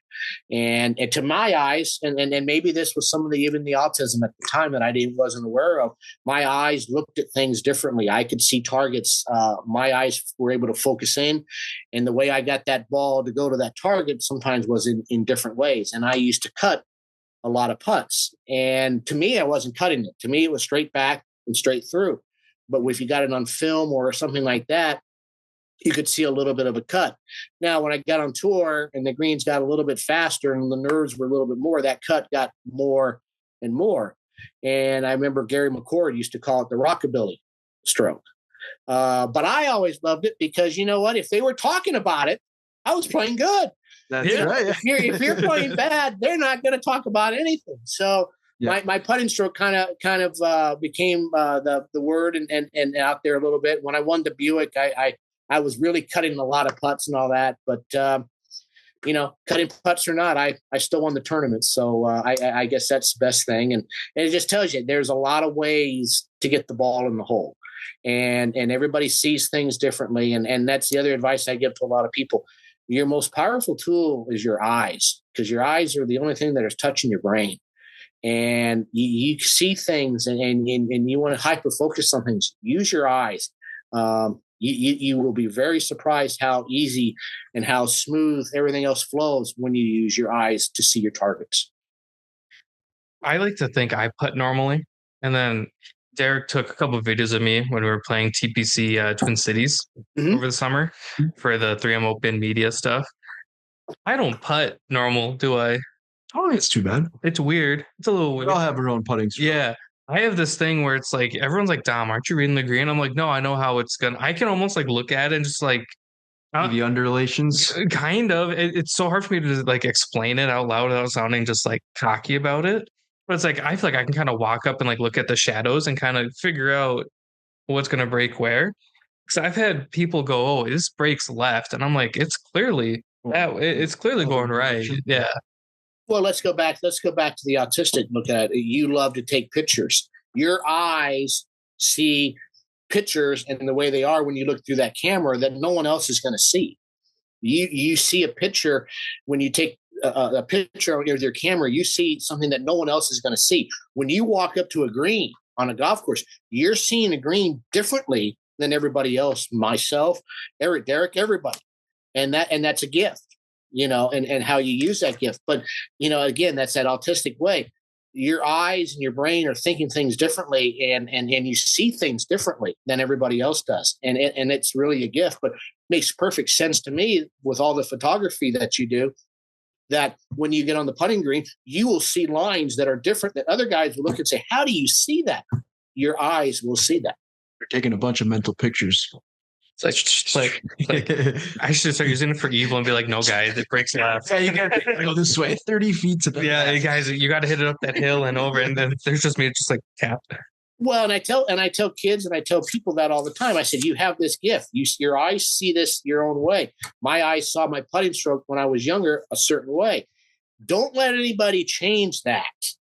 And to my eyes, and maybe this was some of even the autism at the time that I wasn't aware of, my eyes looked at things differently. I could see targets. My eyes were able to focus in, and the way I got that ball to go to that target sometimes was in different ways. And I used to cut a lot of putts. And to me, I wasn't cutting it. To me, it was straight back and straight through. But if you got it on film or something like that, you could see a little bit of a cut. Now, when I got on tour and the greens got a little bit faster and the nerves were a little bit more, that cut got more and more. And I remember Gary McCord used to call it the rockabilly stroke. But I always loved it because, you know what? If they were talking about it, I was playing good. That's right. If you're playing bad, they're not going to talk about anything. So my putting stroke kind of became the word and out there a little bit. When I won the Buick, I was really cutting a lot of putts and all that, but cutting putts or not, I still won the tournament. So I guess that's the best thing. And it just tells you there's a lot of ways to get the ball in the hole, and everybody sees things differently. And that's the other advice I give to a lot of people. Your most powerful tool is your eyes, because your eyes are the only thing that is touching your brain. And you see things and you want to hyper focus on things. Use your eyes. You will be very surprised how easy and how smooth everything else flows when you use your eyes to see your targets. I like to think I putt normally. And then Derek took a couple of videos of me when we were playing TPC Twin Cities over the summer for the 3M Open media stuff. I don't putt normal, do I? I don't think it's too bad. It's weird. It's a little weird. We all have our own putting stroke. Yeah. I have this thing where it's like, everyone's like, Dom, aren't you reading the green? I'm like, no, I know how it's going to, I can almost like look at it and just like. The undulations? Kind of. It's so hard for me to like explain it out loud without sounding just like cocky about it. But it's like, I feel like I can kind of walk up and like look at the shadows and kind of figure out what's going to break where. Because I've had people go, oh, this breaks left. And I'm like, it's clearly going right. Yeah. Well, let's go back to the autistic look at it. You love to take pictures. Your eyes see pictures and the way they are when you look through that camera that no one else is going to see. You see a picture when you take a picture with your camera. You see something that no one else is going to see. When you walk up to a green on a golf course, you're seeing a green differently than everybody else. Myself, Eric, Derek, everybody, and that's a gift. And how you use that gift. But, again, that's that autistic way. Your eyes and your brain are thinking things differently and you see things differently than everybody else does. And it's really a gift, but it makes perfect sense to me with all the photography that you do, that when you get on the putting green, you will see lines that are different that other guys will look and say, how do you see that? Your eyes will see that. You're taking a bunch of mental pictures. It's like I should start using it for evil and be like, no, guys, it breaks left. Yeah, you gotta go this way, 30 feet to the hey, guys, you got to hit it up that hill and over, and then there's just me, just like tap. Well, and I tell kids and I tell people that all the time. I said, you have this gift. Your eyes see this your own way. My eyes saw my putting stroke when I was younger a certain way. Don't let anybody change that.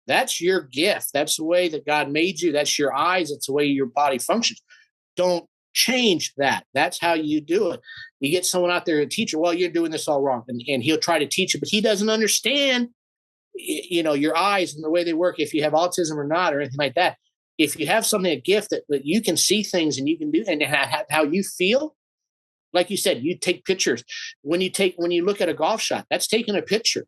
That's your gift. That's the way that God made you. That's your eyes. It's the way your body functions. Don't change that. That's how you do it. You get someone out there, a teacher, well, you're doing this all wrong. And he'll try to teach you, but he doesn't understand, your eyes and the way they work, if you have autism or not, or anything like that. If you have something, a gift that you can see things and you can do, and how you feel, like you said, you take pictures. When you look at a golf shot, that's taking a picture.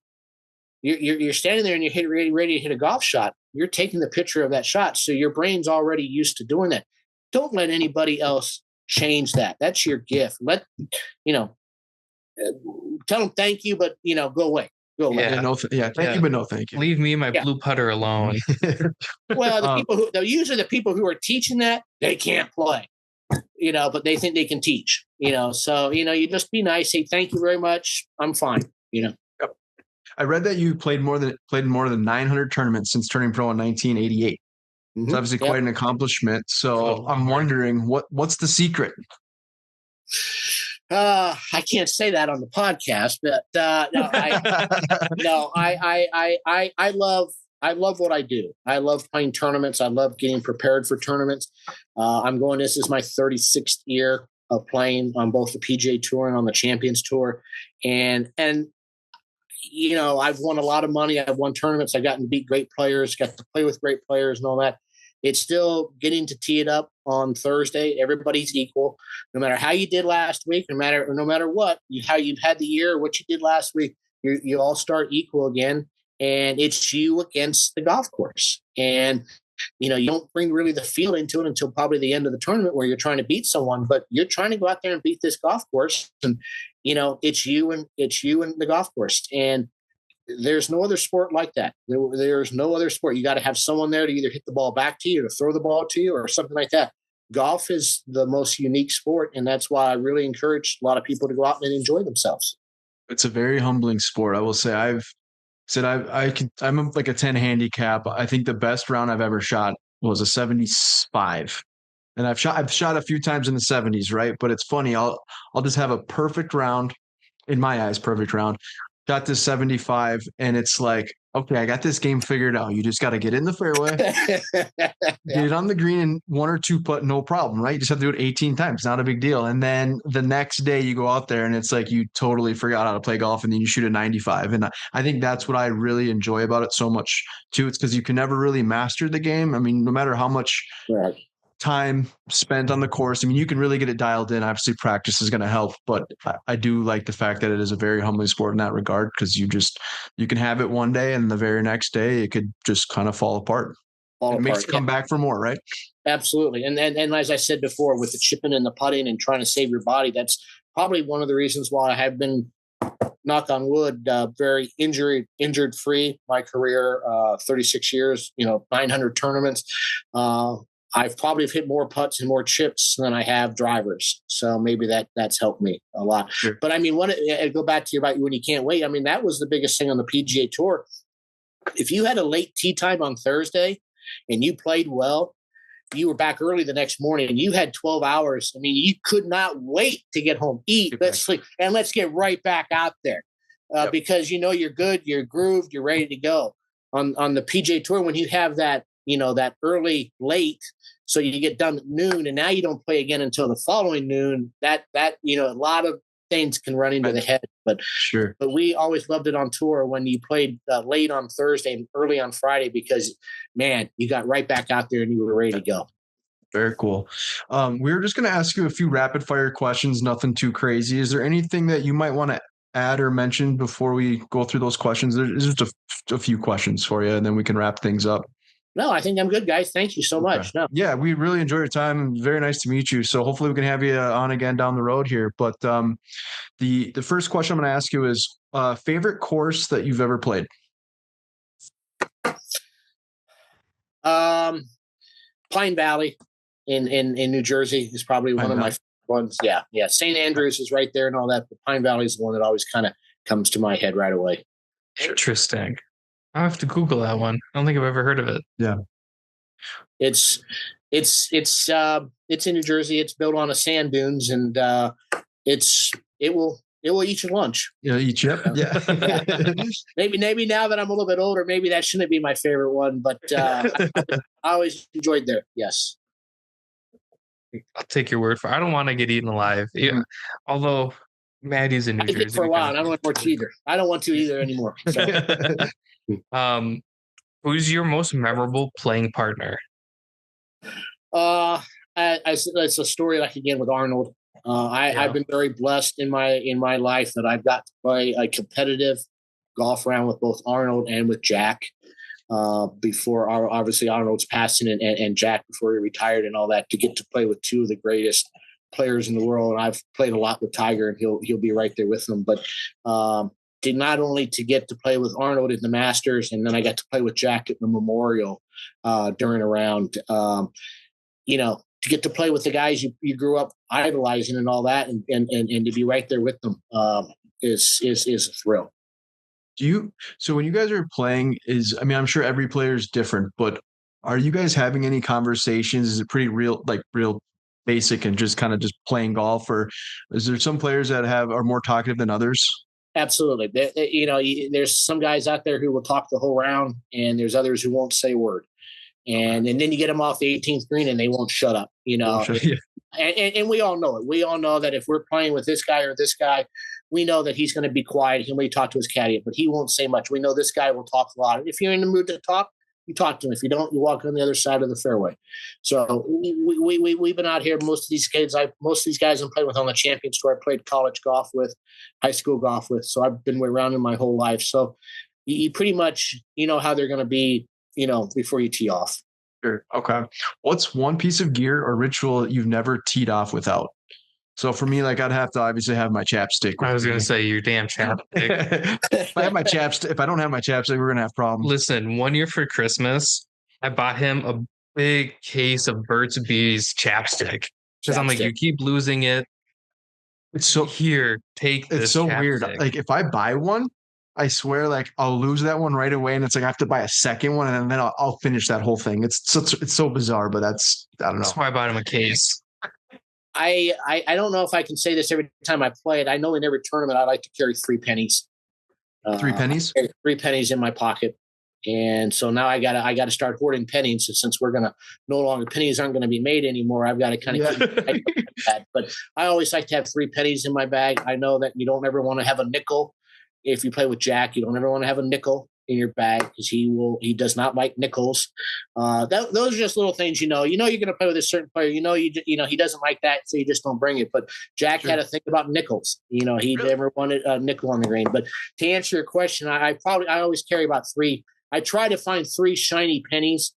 You're standing there and you're ready to hit a golf shot. You're taking the picture of that shot. So your brain's already used to doing that. Don't let anybody else change that. That's your gift. Tell them thank you, but go away. Go away. Yeah, thank you, but no thank you. Leave me and my blue putter alone. Well, usually the people who are teaching that, they can't play. But they think they can teach. So you just be nice. Say thank you very much. I'm fine. Yep. I read that you played more than 900 tournaments since turning pro in 1988. It's obviously quite an accomplishment. So I'm wondering what's the secret? I can't say that on the podcast, but I love what I do. I love playing tournaments. I love getting prepared for tournaments. This is my 36th year of playing on both the PGA Tour and on the Champions Tour, and I've won a lot of money. I've won tournaments. I've gotten to beat great players, got to play with great players and all that. It's still getting to tee it up on Thursday. Everybody's equal. No matter how you did last week, no matter what, how you've had the year, or what you did last week, you all start equal again. And it's you against the golf course. And, you don't bring really the feel into it until probably the end of the tournament where you're trying to beat someone, but you're trying to go out there and beat this golf course. And, it's you and the golf course. And there's no other sport like that. There's no other sport. You got to have someone there to either hit the ball back to you, to throw the ball to you, or something like that. Golf is the most unique sport, and that's why I really encourage a lot of people to go out and enjoy themselves. It's a very humbling sport. I will say I'm like a 10 handicap. I think the best round I've ever shot was a 75. And I've shot a few times in the 70s, right? But it's funny. I'll just have a perfect round, in my eyes, perfect round. Shot this 75, and it's like, okay, I got this game figured out. You just got to get in the fairway, get it on the green, and 1 or 2 putt, no problem, right? You just have to do it 18 times, not a big deal. And then the next day you go out there and it's like you totally forgot how to play golf, and then you shoot a 95. And I think that's what I really enjoy about it so much too. It's because you can never really master the game. I mean, no matter how much time spent on the course, I mean, you can really get it dialed in. Obviously, practice is going to help, but I do like the fact that it is a very humbling sport in that regard, because you can have it one day and the very next day it could just kind of fall apart. It makes you come back for more, right? Absolutely. And as I said before, with the chipping and the putting and trying to save your body, that's probably one of the reasons why I have been, knock on wood, very injured free my career, 36 years, 900 tournaments. I've probably hit more putts and more chips than I have drivers. So maybe that's helped me a lot. Sure. But I mean, I go back to about when you can't wait. I mean, that was the biggest thing on the PGA Tour. If you had a late tee time on Thursday and you played well, you were back early the next morning and you had 12 hours. I mean, you could not wait to get home, eat, let's sleep, and let's get right back out there because you're good, you're grooved, you're ready to go. On the PGA Tour, when you have that, that early late, so you get done at noon, and now you don't play again until the following noon. That a lot of things can run into the head. But sure. But we always loved it on tour when you played late on Thursday and early on Friday, because man, you got right back out there and you were ready to go. Very cool. We were just going to ask you a few rapid fire questions, nothing too crazy. Is there anything that you might want to add or mention before we go through those questions? There's just a few questions for you, and then we can wrap things up. No, I think I'm good, guys. Thank you so much. No. Yeah, we really enjoyed your time. Very nice to meet you. So hopefully we can have you on again down the road here. But the first question I'm going to ask you is favorite course that you've ever played? Pine Valley in New Jersey is probably one of my ones. Yeah. St. Andrews is right there and all that, but Pine Valley is the one that always kind of comes to my head right away. Interesting. I have to Google that one. I don't think I've ever heard of it. Yeah. It's in New Jersey. It's built on a sand dunes, and it will eat your lunch. Eat you up. Yeah. Maybe now that I'm a little bit older, maybe that shouldn't be my favorite one, but I always enjoyed there. Yes. I'll take your word for it. I don't want to get eaten alive. Yeah. Although Maddie's in New Jersey. For a while, I don't want to either. I don't want to either anymore. So. Who's your most memorable playing partner? It's a story like again with Arnold. I've been very blessed in my life that I've got to play a competitive golf round with both Arnold and with Jack. Before obviously Arnold's passing and Jack before he retired and all that, to get to play with two of the greatest players in the world. And I've played a lot with Tiger, and he'll be right there with them. But not only to get to play with Arnold in the Masters, and then I got to play with Jack at the Memorial during a round. To get to play with the guys you grew up idolizing and all that, and to be right there with them is a thrill. So when you guys are playing, I'm sure every player is different, but are you guys having any conversations? Is it pretty real basic and just kind of just playing golf, or is there some players that are more talkative than others? Absolutely. There's some guys out there who will talk the whole round, and there's others who won't say a word. And then you get them off the 18th green and they won't shut up. And we all know it. We all know that if we're playing with this guy or this guy, we know that he's going to be quiet. He may talk to his caddy, but he won't say much. We know this guy will talk a lot. If you're in the mood to talk, you talk to him. If you don't, you walk on the other side of the fairway. So we've been out here. Most of these guys I've played with on the Champions Tour. I played college golf with, high school golf with. So I've been around in my whole life. So you pretty much, how they're going to be, before you tee off. Sure. Okay. What's one piece of gear or ritual you've never teed off without? So for me, I'd have to obviously have my chapstick. I was going to say your damn chapstick. If I don't have my chapstick, we're going to have problems. Listen, one year for Christmas, I bought him a big case of Burt's Bees chapstick. Because I'm like, you keep losing it. It's so here, take this. It's so chapstick. Weird. If I buy one, I swear, I'll lose that one right away, and it's I have to buy a second one, and then I'll finish that whole thing. It's so bizarre, but I don't know. That's why I bought him a case. I don't know if I can say this every time I play it. I know in every tournament I like to carry 3 pennies. 3 pennies? 3 pennies in my pocket, and so now I gotta start hoarding pennies. So since we're gonna no longer pennies aren't gonna be made anymore, I've got to kind of keep that. But I always like to have 3 pennies in my bag. I know that you don't ever want to have a nickel. If you play with Jack, you don't ever want to have a nickel in your bag because he does not like nickels. Those are just little things, you're going to play with a certain player. He doesn't like that, so you just don't bring it. But Jack had to think about nickels. He never wanted a nickel on the green. But to answer your question, I always carry about 3. I try to find 3 shiny pennies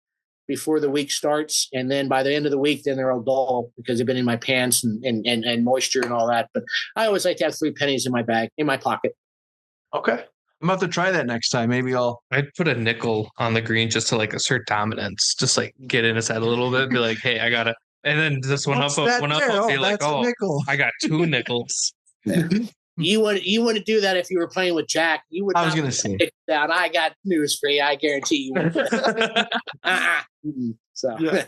before the week starts, and then by the end of the week, then they're all dull because they've been in my pants and moisture and all that. But I always like to have 3 pennies in my bag, in my pocket. Okay. I'm about to try that next time. Maybe I'd put a nickel on the green just to assert dominance, just get in his head a little bit, be like, hey, I gotta, and then just one up, I'll be like, oh, I got 2 nickels. You wouldn't do that if you were playing with Jack. You would. I was gonna say down. I got news for you. I guarantee you. So yeah.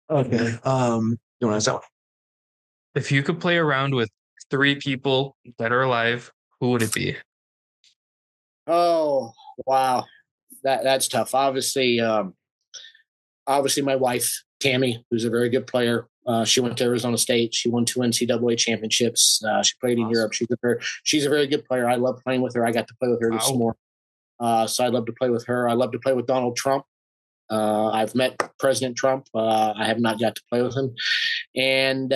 Okay. You want to ask that one? If you could play around with 3 people that are alive, who would it be? Oh, wow. That's tough. Obviously my wife, Tammy, who's a very good player. She went to Arizona State. She won 2 NCAA championships. She played in Europe. She's a very good player. I love playing with her. I got to play with her this morning. So I love to play with her. I love to play with Donald Trump. I've met President Trump. I have not got to play with him. And,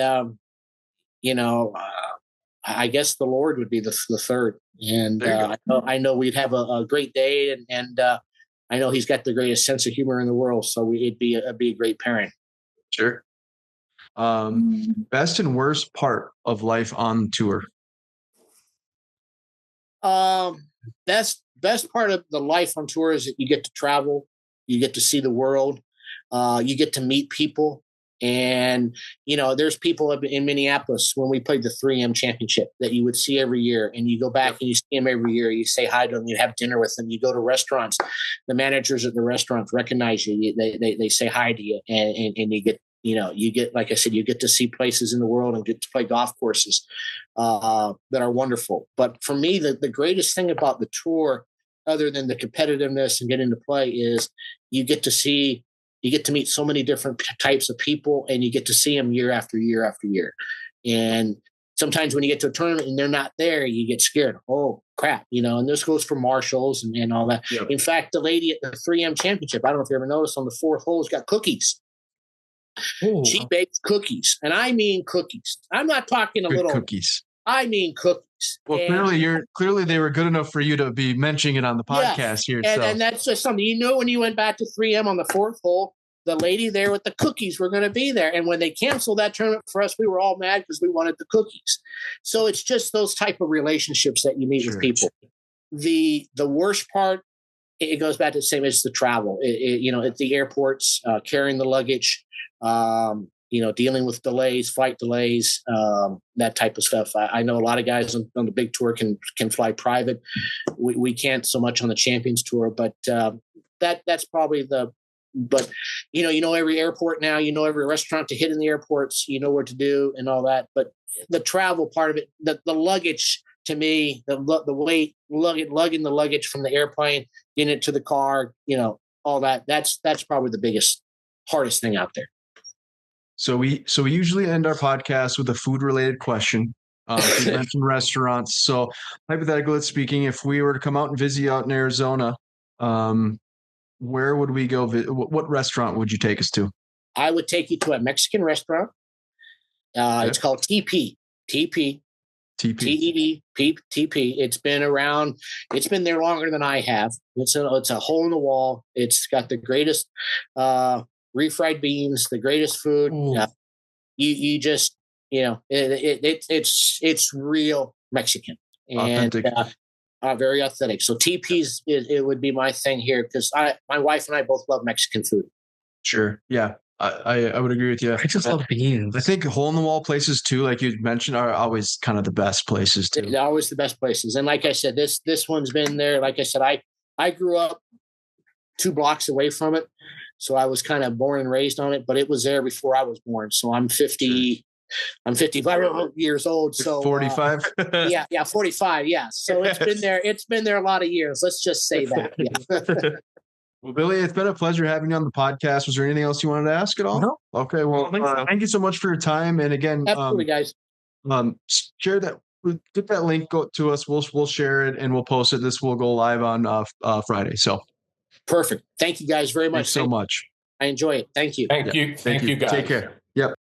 I guess the Lord would be the third. And I know we'd have a great day, and I know he's got the greatest sense of humor in the world. So it'd be a great pairing. Sure. Best and worst part of life on tour? Best part of the life on tour is that you get to travel, you get to see the world, you get to meet people. And, there's people in Minneapolis when we played the 3M championship that you would see every year, and you go back and you see them every year. You say hi to them, you have dinner with them, you go to restaurants. The managers at the restaurants recognize you. They say hi to you, and you get, you get, like I said, you get to see places in the world and get to play golf courses that are wonderful. But for me, the greatest thing about the tour, other than the competitiveness and getting to play, is you get to meet so many different types of people, and you get to see them year after year after year. And sometimes when you get to a tournament and they're not there, you get scared. Oh, crap. And this goes for marshals and all that. Yep. In fact, the lady at the 3M championship, I don't know if you ever noticed, on the 4th hole has got cookies. Ooh. She bakes cookies. And I mean cookies. I'm not talking Good cookies. I mean cookies. Well, clearly they were good enough for you to be mentioning it on the podcast here. And that's just something, when you went back to 3M on the 4th hole, the lady there with the cookies were going to be there. And when they canceled that tournament for us, we were all mad because we wanted the cookies. So it's just those type of relationships that you meet with people. The worst part, it goes back to the same as the travel. At the airports, carrying the luggage, dealing with delays, flight delays, that type of stuff. I know a lot of guys on the big tour can fly private. We can't so much on the Champions Tour, but that's probably but every airport now, every restaurant to hit in the airports, what to do and all that. But the travel part of it, the luggage, to me, the weight, lugging the luggage from the airplane, getting it to the car, all that, that's probably the hardest thing out there. So we usually end our podcast with a food related question. You mentioned restaurants. So hypothetically speaking, if we were to come out and visit you out in Arizona, where would we go? What restaurant would you take us to? I would take you to a Mexican restaurant. It's called TP. TP. TED. TP. It's been around. It's been there longer than I have. It's a hole in the wall. It's got the greatest refried beans, the greatest food. You just, it's real Mexican and very authentic. So TP's it would be my thing here because my wife and I both love Mexican food. Sure. Yeah. I would agree with you. I just love beans. I think hole in the wall places too, like you mentioned, are always kind of the best places too. They're always the best places. And like I said, this one's been there. Like I said, I grew up 2 blocks away from it. So I was kind of born and raised on it, but it was there before I was born. So I'm 50. I'm 55 years old. So 45. 45. Yeah. So it's been there. It's been there a lot of years. Let's just say that. Yeah. Well, Billy, it's been a pleasure having you on the podcast. Was there anything else you wanted to ask at all? No. Okay. Well, thank you so much for your time. And again, absolutely, guys. Share that. Get that link to us. We'll share it and we'll post it. This will go live on Friday. So perfect. Thank you guys very much. Thanks so much. I enjoy it. Thank you. Thank you. Thank you, guys. Take care.